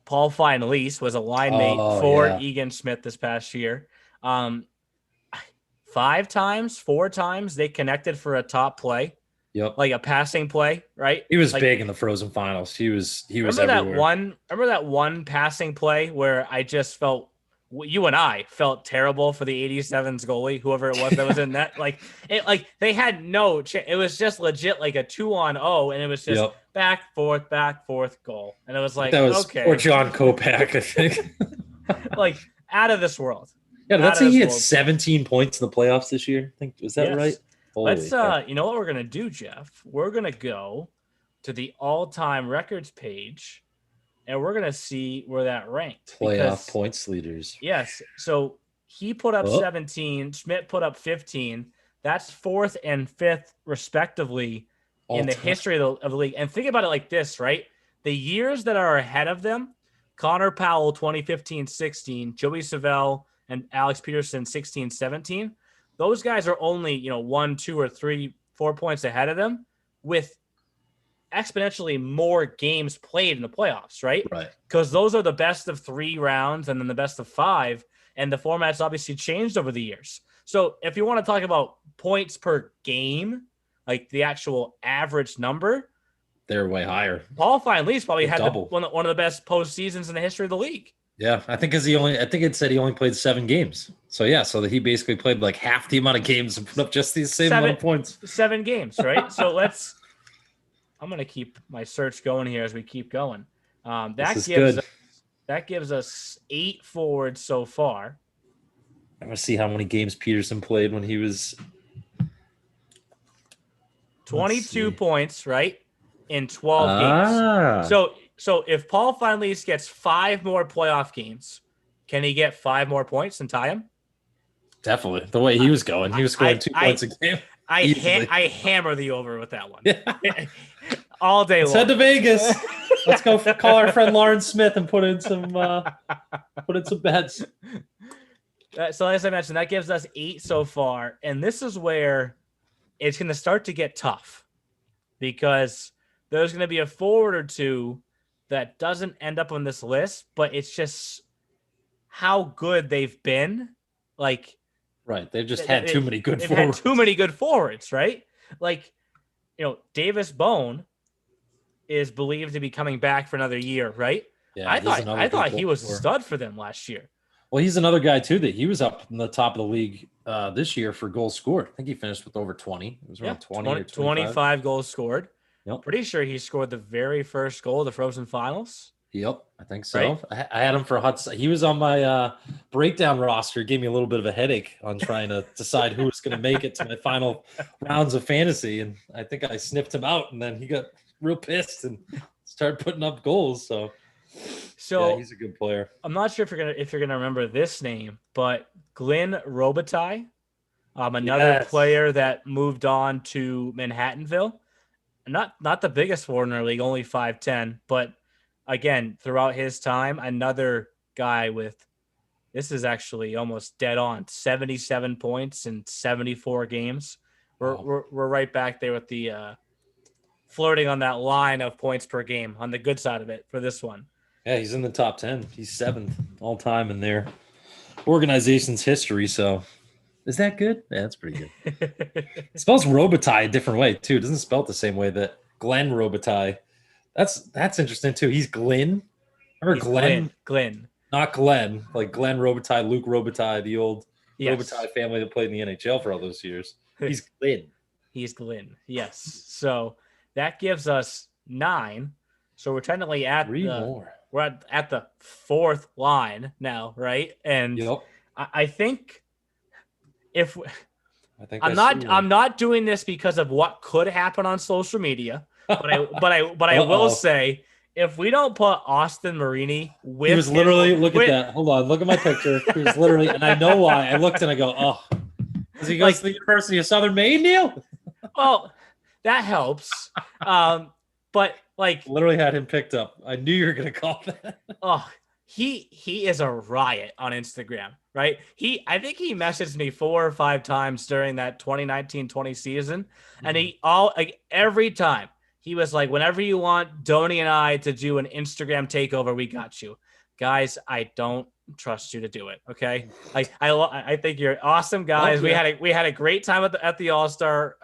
Paul Fine-Lease was a line mate for Egan Smith this past year. 4 times they connected for a top play. Yep. Like a passing play, right? He was big in the Frozen Finals. He was everywhere. Remember that one passing play where I just felt, you and I felt terrible for the 87's goalie, whoever it was that was in that. They had no chance. It was just legit like a 2-on-0, and it was just back, forth goal. And it was like, that was or John Kopak, I think. Like out of this world. Yeah, let's say he had 17 points in the playoffs this year. I think, was that right? Let's you know what we're gonna do, Jeff? We're gonna go to the all-time records page, and we're gonna see where that ranked. Playoff points leaders. Yes. So he put up 17. Schmidt put up 15. That's 4th and 5th, respectively, in the history of the league. And think about it like this, right? The years that are ahead of them: Connor Powell, 2015-16, Joey Savell and Alex Peterson, 16-17. Those guys are only, 1, 2, or 3, 4 points ahead of them with exponentially more games played in the playoffs, right? Right. Because those are the best of 3 rounds and then the best of 5. And the format's obviously changed over the years. So if you want to talk about points per game, like the actual average number, they're way higher. Paul Fine-Lee's probably had one of the best postseasons in the history of the league. Yeah, I think it said he only played 7 games. So yeah, so that he basically played like half the amount of games and put up just the same amount of points. 7 games, right? So I'm going to keep my search going here as we keep going. That gives us 8 forwards so far. I'm going to see how many games Peterson played when he was 22 points, right? In 12 games. So if Paul Fine-Lease gets 5 more playoff games, can he get 5 more points and tie him? Definitely. The way he was going, he was scoring 2 points a game. I hammer the over with that one. All day long. Let's head to Vegas. Let's go call our friend Lauren Smith and put in some bets. So as I mentioned, that gives us 8 so far. And this is where it's going to start to get tough because there's going to be a forward or two that doesn't end up on this list, but it's just how good they've been. Like, right. They've just had too many good forwards. Had too many good forwards, right? Like, Davis Bone is believed to be coming back for another year, right? Yeah, I thought he was a stud for them last year. Well, he's another guy too that he was up in the top of the league this year for goals scored. I think he finished with over 20. It was around 20 or 25 goals scored. Yep. Pretty sure he scored the very first goal of the Frozen Finals. Yep, I think so. Right? I had him for Hudson. He was on my breakdown roster. It gave me a little bit of a headache on trying to decide who was going to make it to my final rounds of fantasy. And I think I sniffed him out, and then he got real pissed and started putting up goals. So yeah, he's a good player. I'm not sure if you're gonna remember this name, but Glenn Robitaille, another player that moved on to Manhattanville. Not the biggest forward in our league, only 5'10", but again, throughout his time, another guy with, this is actually almost dead on, 77 points in 74 games. We're right back there with the flirting on that line of points per game on the good side of it for this one. Yeah, he's in the top 10. He's 7th all time in their organization's history. So is that good? Yeah, that's pretty good. It spells Robitaille a different way too. It doesn't spell it the same way that Glenn Robitaille. That's interesting too. He's Glenn. Remember Glenn. Not Glenn. Like Glenn Robitaille, Luke Robitaille, the old Robitaille family that played in the NHL for all those years. He's Glenn. He's Glenn. Yes. So that gives us 9. So we're technically at we're at the 4th line now, right? And I think I'm not doing this because of what could happen on social media, but I will say if we don't put Austin Marini with, he was literally at that. Hold on, look at my picture. He was literally, and I know why. I looked and I go, because he goes to the University of Southern Maine, Neil. Well, that helps. But like literally had him picked up. I knew you were gonna call that. He is a riot on Instagram, right? I think he messaged me 4 or 5 times during that 2019-20 season. And every time he was like, whenever you want Donnie and I to do an Instagram takeover, we got you. Guys, I don't trust you to do it. Okay. I think you're awesome guys. We had a great time at the All-Star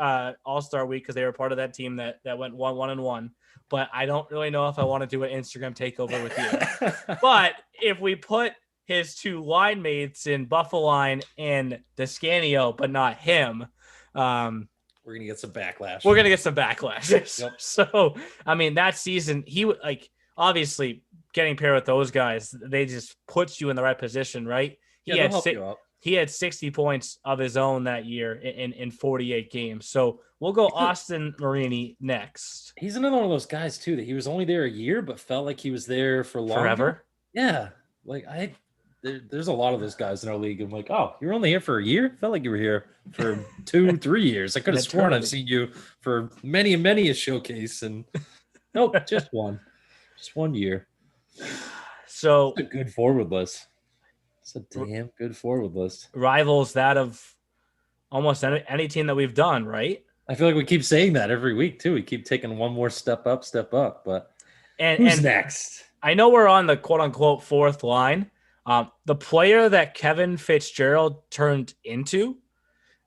week because they were part of that team that went 1-1-1. But I don't really know if I want to do an Instagram takeover with you. But if we put his 2 line mates in Buffaline and Descanio, but not him, we're gonna get some backlash. Yep. So I mean, that season he obviously getting paired with those guys, they just puts you in the right position, right? He had 60 points of his own that year in 48 games. So we'll go Austin Marini next. He's another one of those guys too that he was only there a year, but felt like he was there for longer. Forever. Yeah, like there's a lot of those guys in our league. I'm like, oh, you were only here for a year? Felt like you were here for 2-3 years. I could have sworn I've seen you for many a showcase, and nope, just one year. So it's a good forward list. It's a damn good forward list. Rivals that of almost any team that we've done, right? I feel like we keep saying that every week too. We keep taking one more step up. But who's next? I know we're on the quote unquote fourth line. The player that Kevin Fitzgerald turned into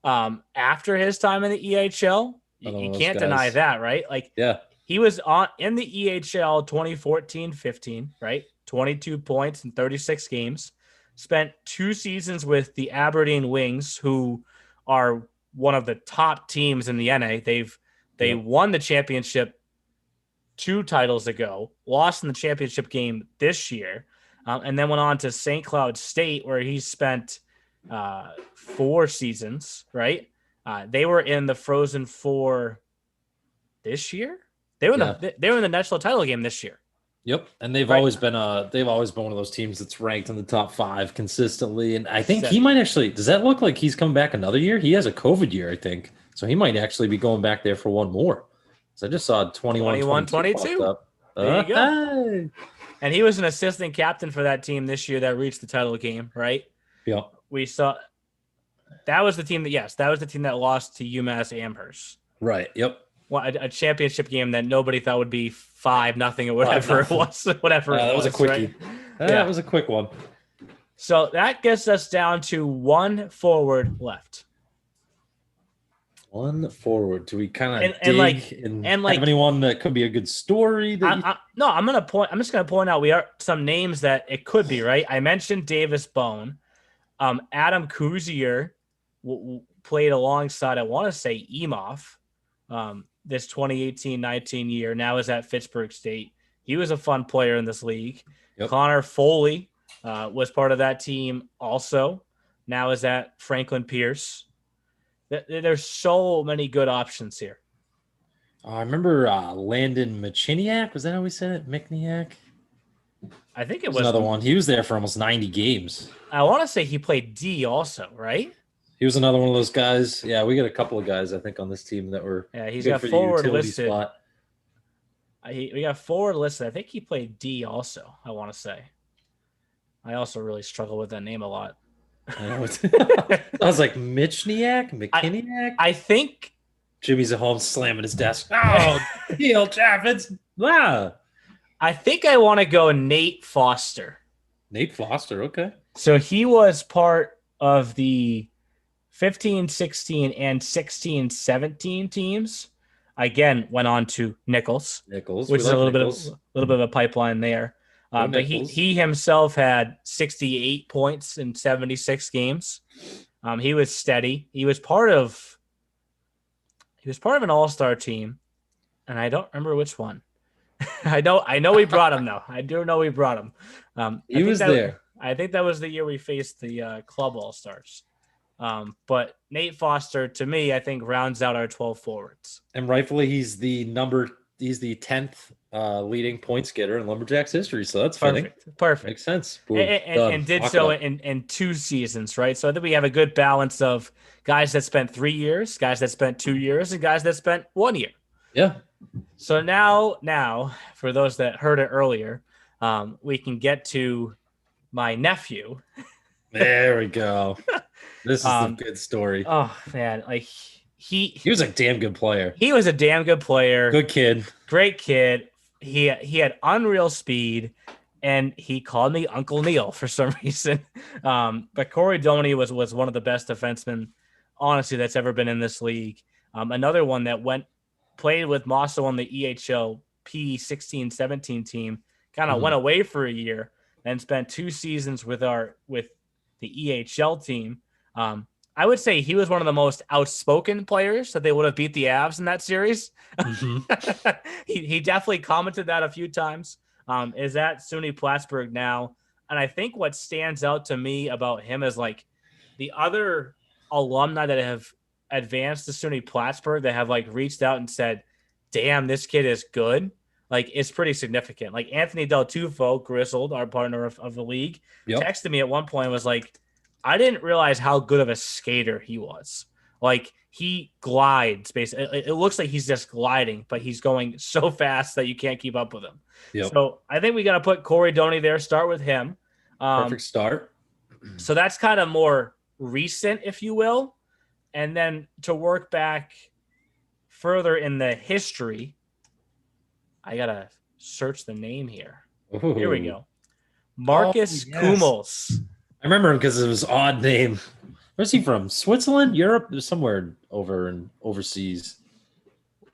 after his time in the EHL, you can't deny that, right? Like, yeah, he was in the EHL 2014-15, right? 22 points in 36 games. Spent 2 seasons with the Aberdeen Wings, who are one of the top teams in the NA. They won the championship 2 titles ago, lost in the championship game this year, and then went on to St. Cloud State, where he spent 4 seasons, right? They were in the Frozen Four this year. They were in the national title game this year. Yep, and they've always been one of those teams that's ranked in the top 5 consistently. And I think he might actually. Does that look like he's coming back another year? He has a COVID year, I think, so he might actually be going back there for one more. So I just saw 21-22. There you go. And he was an assistant captain for that team this year that reached the title game, right? Yeah. We saw that was the team that lost to UMass Amherst. Right. Yep. Well, a championship game that nobody thought would be 5-0 or whatever it was. That was a quickie. Right? That was a quick one. So that gets us down to 1 forward left. 1 forward. Do we kind of have anyone that could be a good story? I'm just gonna point out some names that it could be, right? I mentioned Davis Bone. Adam Kuzier played alongside, I want to say, Emhoff. This 2018-19 year, now is at Fitchburg State. He was a fun player in this league. Yep. Connor Foley was part of that team also. Now is at Franklin Pierce. There's so many good options here. I remember Landon Machiniak. Was that how we said it? Mchniak? I think it was another one. He was there for almost 90 games. I want to say he played D also, right? He was another one of those guys. Yeah, we got a couple of guys, I think, on this team that were he's got forward listed. We got forward listed. I think he played D also, I want to say. I also really struggle with that name a lot. I was like, McKiniak? I think Jimmy's at home slamming his desk. Oh, heel Chaffins. I think I want to go Nate Foster. Nate Foster, okay. So he was part of the 15-16 and 16-17 teams. Again, went on to Nichols, which is a little bit of a pipeline there. But he himself had 68 points in 76 games. He was steady. He was part of an all-star team, and I don't remember which one. I know we brought him though. I do know we brought him. He was there. I think that was the year we faced the club all-stars. But Nate Foster, to me, I think rounds out our 12 forwards. And rightfully, he's the 10th leading points getter in Lumberjacks history. So that's perfect. Makes sense. And did so in 2 seasons, right? So I think we have a good balance of guys that spent 3 years, guys that spent 2 years, and guys that spent 1 year. Yeah. So now, for those that heard it earlier, we can get to my nephew. There we go. This is a good story. Oh man, like he was a damn good player. He was a damn good player. Good kid. Great kid. He had unreal speed, and he called me Uncle Neil for some reason. But Corey Doney was one of the best defensemen, honestly, that's ever been in this league. Another one that played with Mosso on the EHLP 16-17 team, kind of went away for a year and spent 2 seasons with the EHL team. I would say he was one of the most outspoken players that they would have beat the Avs in that series. Mm-hmm. he definitely commented that a few times. Is at SUNY Plattsburgh now. And I think what stands out to me about him is like the other alumni that have advanced to SUNY Plattsburgh that have like reached out and said, damn, this kid is good. Like, it's pretty significant. Like Anthony Del Tufo, Grizzled, our partner of the league, texted me at one point and was like, I didn't realize how good of a skater he was. Like, he glides, basically. It looks like he's just gliding, but he's going so fast that you can't keep up with him. Yep. So I think we got to put Corey Doney there, start with him. Perfect start. So that's kind of more recent, if you will. And then to work back further in the history, I got to search the name here. Ooh. Here we go. Marcus Kumels. I remember him because it was an odd name. Where's he from? Switzerland? Europe? Somewhere overseas.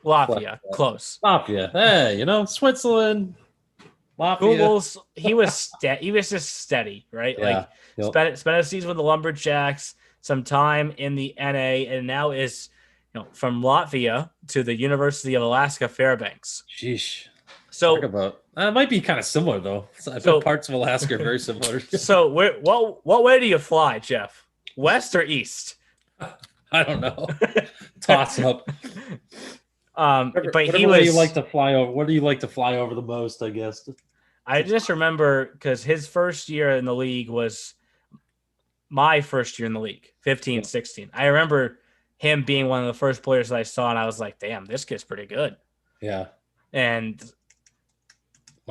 Latvia. Close. Latvia. Hey, Switzerland. Latvia. Kumels, he was just steady, right? Yeah. Spent a season with the Lumberjacks, some time in the NA, and now is from Latvia to the University of Alaska Fairbanks. Sheesh. So talk about it might be kind of similar though. I think parts of Alaska are very similar. So what way do you fly, Jeff? West or east? I don't know. Toss up. But he was. Was. You like to fly over? What do you like to fly over the most? I guess. I just remember because his first year in the league was my first year in the league, 15, 16. I remember him being one of the first players that I saw, and I was like, "Damn, this kid's pretty good." Yeah. And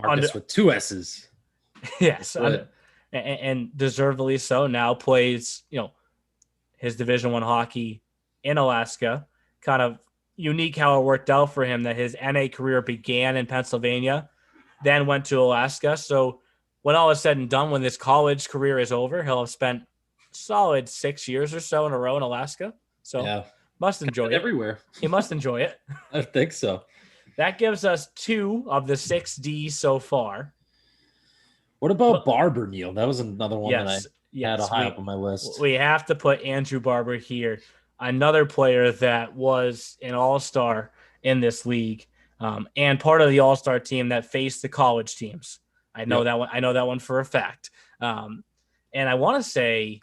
Marcus with 2 S's. Yes, and deservedly so. Now plays, his Division I hockey in Alaska. Kind of unique how it worked out for him that his NA career began in Pennsylvania, then went to Alaska. So when all is said and done, when this college career is over, he'll have spent solid 6 years or so in a row in Alaska. So must enjoy it. Everywhere. He must enjoy it. I think so. That gives us 2 of the 6 Ds so far. What about Barber, Neil? That was another one that I had high up on my list. We have to put Andrew Barber here, another player that was an all-star in this league, and part of the all-star team that faced the college teams. I know that one. I know that one for a fact. And I want to say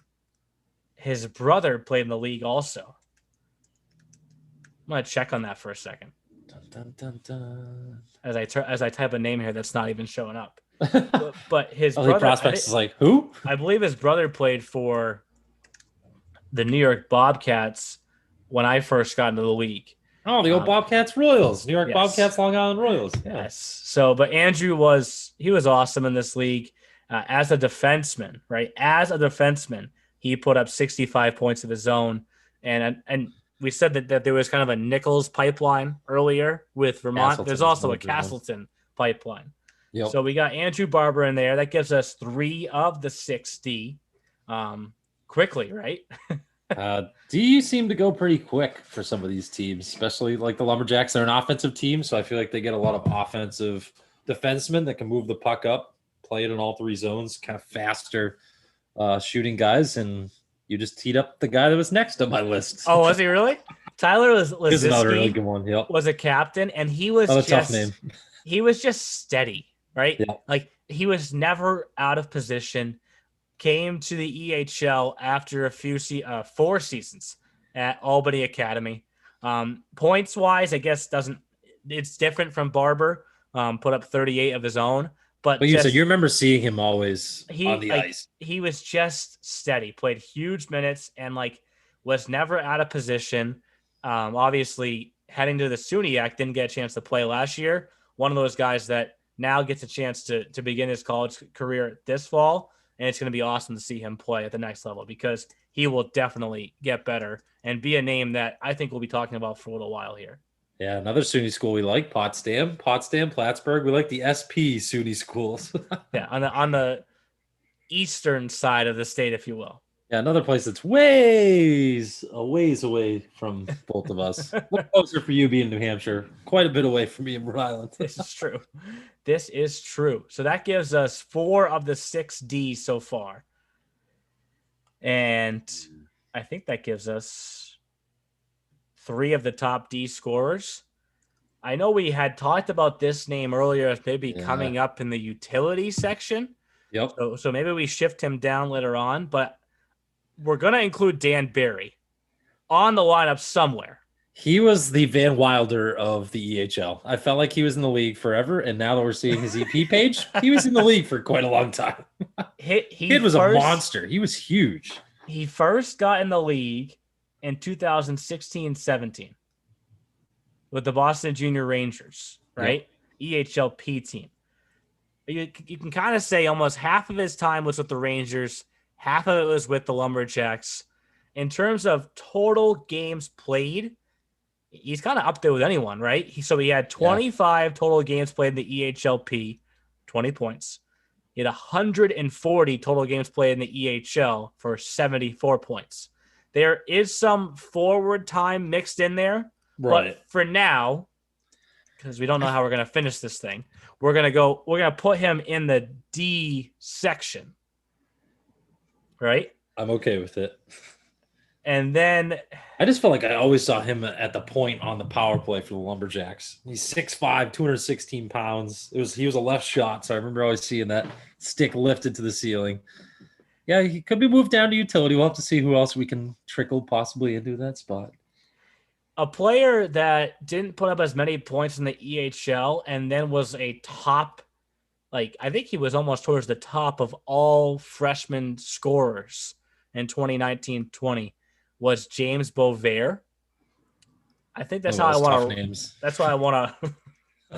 his brother played in the league also. I'm gonna check on that for a second. Dun, dun, dun. As I type a name here that's not even showing up. But his brother, prospects is like, who? I believe his brother played for the New York Bobcats when I first got into the league. Oh, the old Bobcats Royals, New York Bobcats, Long Island Royals. Yeah. Yes. So, but Andrew was awesome in this league as a defenseman, right? As a defenseman, he put up 65 points of his own, and we said that there was kind of a Nichols pipeline earlier with Vermont. There's also a Castleton pipeline. Yep. So we got Andrew Barber in there. That gives us 3 of the 6 D quickly, right? D seem to go pretty quick for some of these teams, especially like the Lumberjacks. They're an offensive team, so I feel like they get a lot of offensive defensemen that can move the puck up, play it in all 3 zones, kind of faster shooting guys, and you just teed up the guy that was next on my list. Oh, was he really? Tyler was another really good one. Yep. Was a captain, and he was tough name. He was just steady, right? Yeah. Like he was never out of position. Came to the EHL after a few 4 seasons at Albany Academy. Points wise, I guess it's different from Barber. Put up 38 of his own. But you said you remember seeing him always on the ice. He was just steady, played huge minutes, and was never out of position. Obviously, heading to the SUNYAC, didn't get a chance to play last year. One of those guys that now gets a chance to begin his college career this fall, and it's going to be awesome to see him play at the next level because he will definitely get better and be a name that I think we'll be talking about for a little while here. Yeah, another SUNY school we like, Potsdam, Plattsburgh. We like the SP SUNY schools. Yeah, on the eastern side of the state, if you will. Yeah, another place that's a ways away from both of us. A little closer for you being in New Hampshire, quite a bit away from me in Rhode Island. This is true. So that gives us 4 of the 6 D so far. And I think that gives us 3 of the top D scorers. I know we had talked about this name earlier as maybe coming up in the utility section. Yep. So maybe we shift him down later on, but we're going to include Dan Barry on the lineup somewhere. He was the Van Wilder of the EHL. I felt like he was in the league forever, and now that we're seeing his EP page, he was in the league for quite a long time. Kid was a monster. He was huge. He first got in the league in 2016-17 with the Boston Junior Rangers, right? Yep. EHLP team. You can kind of say almost half of his time was with the Rangers, half of it was with the Lumberjacks. In terms of total games played, he's kind of up there with anyone, right? He had 25 total games played in the EHLP, 20 points. He had 140 total games played in the EHL for 74 points. There is some forward time mixed in there, but for now, because we don't know how we're going to finish this thing, we're going to put him in the D section, right? I'm okay with it. And then I just felt like I always saw him at the point on the power play for the Lumberjacks. He's 6'5", 216 pounds. He was a left shot, so I remember always seeing that stick lifted to the ceiling. Yeah, he could be moved down to utility. We'll have to see who else we can trickle possibly into that spot. A player that didn't put up as many points in the EHL and then was a top, I think he was almost towards the top of all freshman scorers in 2019-20 was James Bovair. I think that's how I want to. That's why I want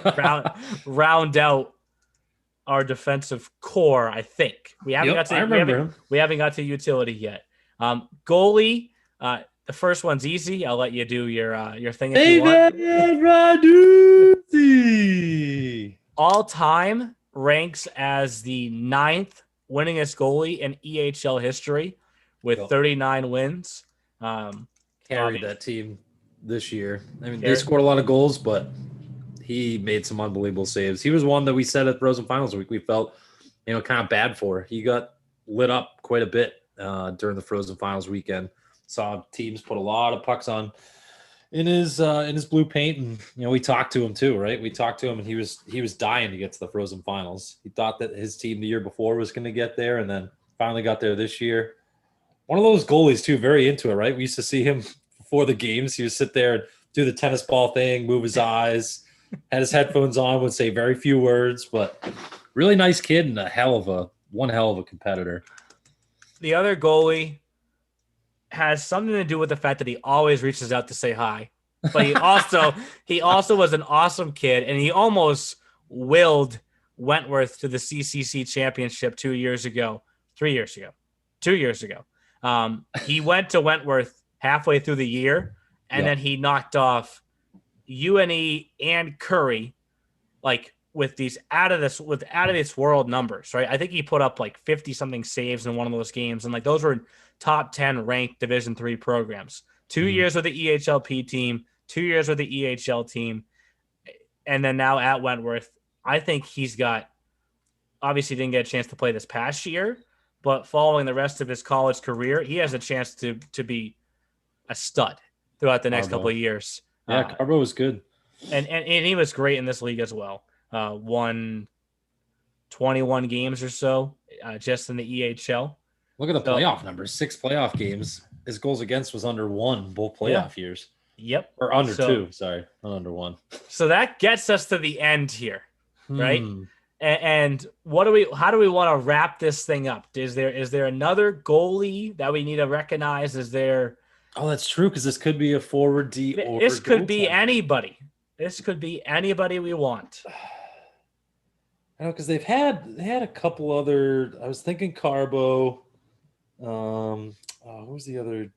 to round out our defensive core. I think we haven't got to. We haven't got to utility yet. Goalie. The first one's easy. I'll let you do your thing. David Raduzzi. All time ranks as the 9th winningest goalie in EHL history with 39 wins. Carried that team this year. I mean, they scored a lot of goals, but he made some unbelievable saves. He was one that we said at Frozen Finals week we felt, kind of bad for. He got lit up quite a bit during the Frozen Finals weekend. Saw teams put a lot of pucks on in his blue paint, and we talked to him too, right? We talked to him, and he was dying to get to the Frozen Finals. He thought that his team the year before was going to get there, and then finally got there this year. One of those goalies too, very into it, right? We used to see him before the games. He would sit there and do the tennis ball thing, move his eyes, had his headphones on, would say very few words, but really nice kid and one hell of a competitor. The other goalie has something to do with the fact that he always reaches out to say hi, but he also was an awesome kid, and he almost willed Wentworth to the CCC championship 2 years ago. He went to Wentworth halfway through the year, and then he knocked off UNE and Curry, with these out of this world numbers, right? I think he put up 50 something saves in one of those games, and those were top 10 ranked Division III programs. 2 years with the EHLP team, 2 years with the EHL team, and then now at Wentworth. I think he's got, obviously didn't get a chance to play this past year, but following the rest of his college career, he has a chance to be a stud throughout the next couple of years. Yeah, Carbo was good. And he was great in this league as well. Won 21 games or so just in the EHL. Look at the playoff numbers. 6 playoff games. His goals against was under 1 both playoff years. Yep. Or under 2. Sorry, not under 1. So that gets us to the end here, right? And how do we want to wrap this thing up? Is there another goalie that we need to recognize? Is there? Oh, that's true, because this could be a forward D. This could be anybody. This could be anybody we want. I know, because they had a couple other. I was thinking Carbo. Who was the other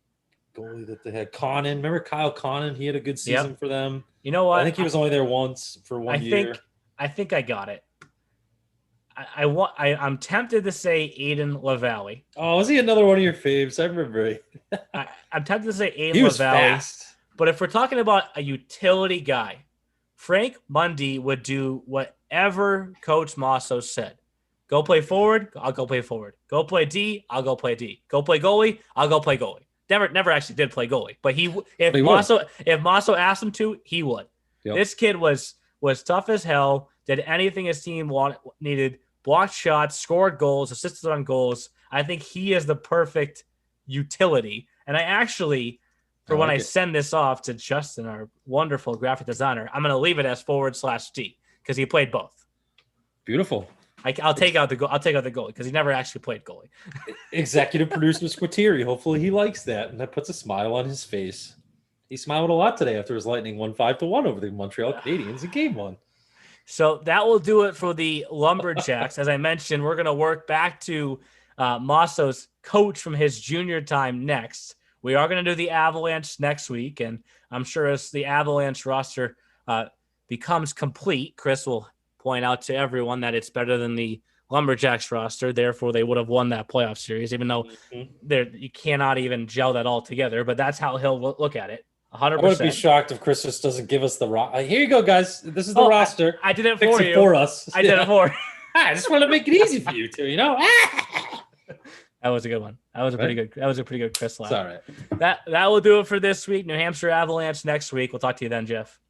goalie that they had? Connon. Remember Kyle Connon? He had a good season for them. You know what? I think he was only there once for 1 year. I think I got it. I'm tempted to say Aiden LaValle. Oh, was he another one of your faves? I remember. I'm tempted to say Aiden he was LaValle. Fast. But if we're talking about a utility guy, Frank Mundy would do whatever Coach Mosso said. Go play forward, I'll go play forward. Go play D, I'll go play D. Go play goalie, I'll go play goalie. Never actually did play goalie, but if Mosso asked him to, he would. Yep. This kid was tough as hell. Did anything his team needed. Blocked shots, scored goals, assisted on goals. I think he is the perfect utility. And I actually, I send this off to Justin, our wonderful graphic designer, I'm going to leave it as /D because he played both. Beautiful. I'll take out the goalie because he never actually played goalie. Executive producer Squitieri. Hopefully he likes that, and that puts a smile on his face. He smiled a lot today after his Lightning won 5-1 over the Montreal Canadiens in Game 1. So that will do it for the Lumberjacks. As I mentioned, we're going to work back to Mosso's coach from his junior time next. We are going to do the Avalanche next week, and I'm sure as the Avalanche roster becomes complete, Chris will point out to everyone that it's better than the Lumberjacks roster. Therefore, they would have won that playoff series, even though you cannot even gel that all together. But that's how he'll look at it. 100%. I wouldn't be shocked if Chris just doesn't give us the roster. Here you go, guys. This is the roster. I did it Fix for it you. for us. I did it for you. I just want to make it easy for you two, That was a good one. That was a pretty good Chris laugh. It's all right. That will do it for this week. New Hampshire Avalanche next week. We'll talk to you then, Jeff.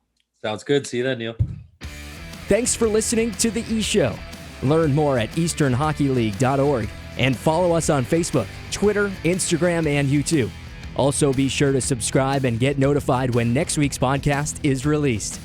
Sounds good. See you then, Neil. Thanks for listening to The E-Show. Learn more at easternhockeyleague.org and follow us on Facebook, Twitter, Instagram, and YouTube. Also, be sure to subscribe and get notified when next week's podcast is released.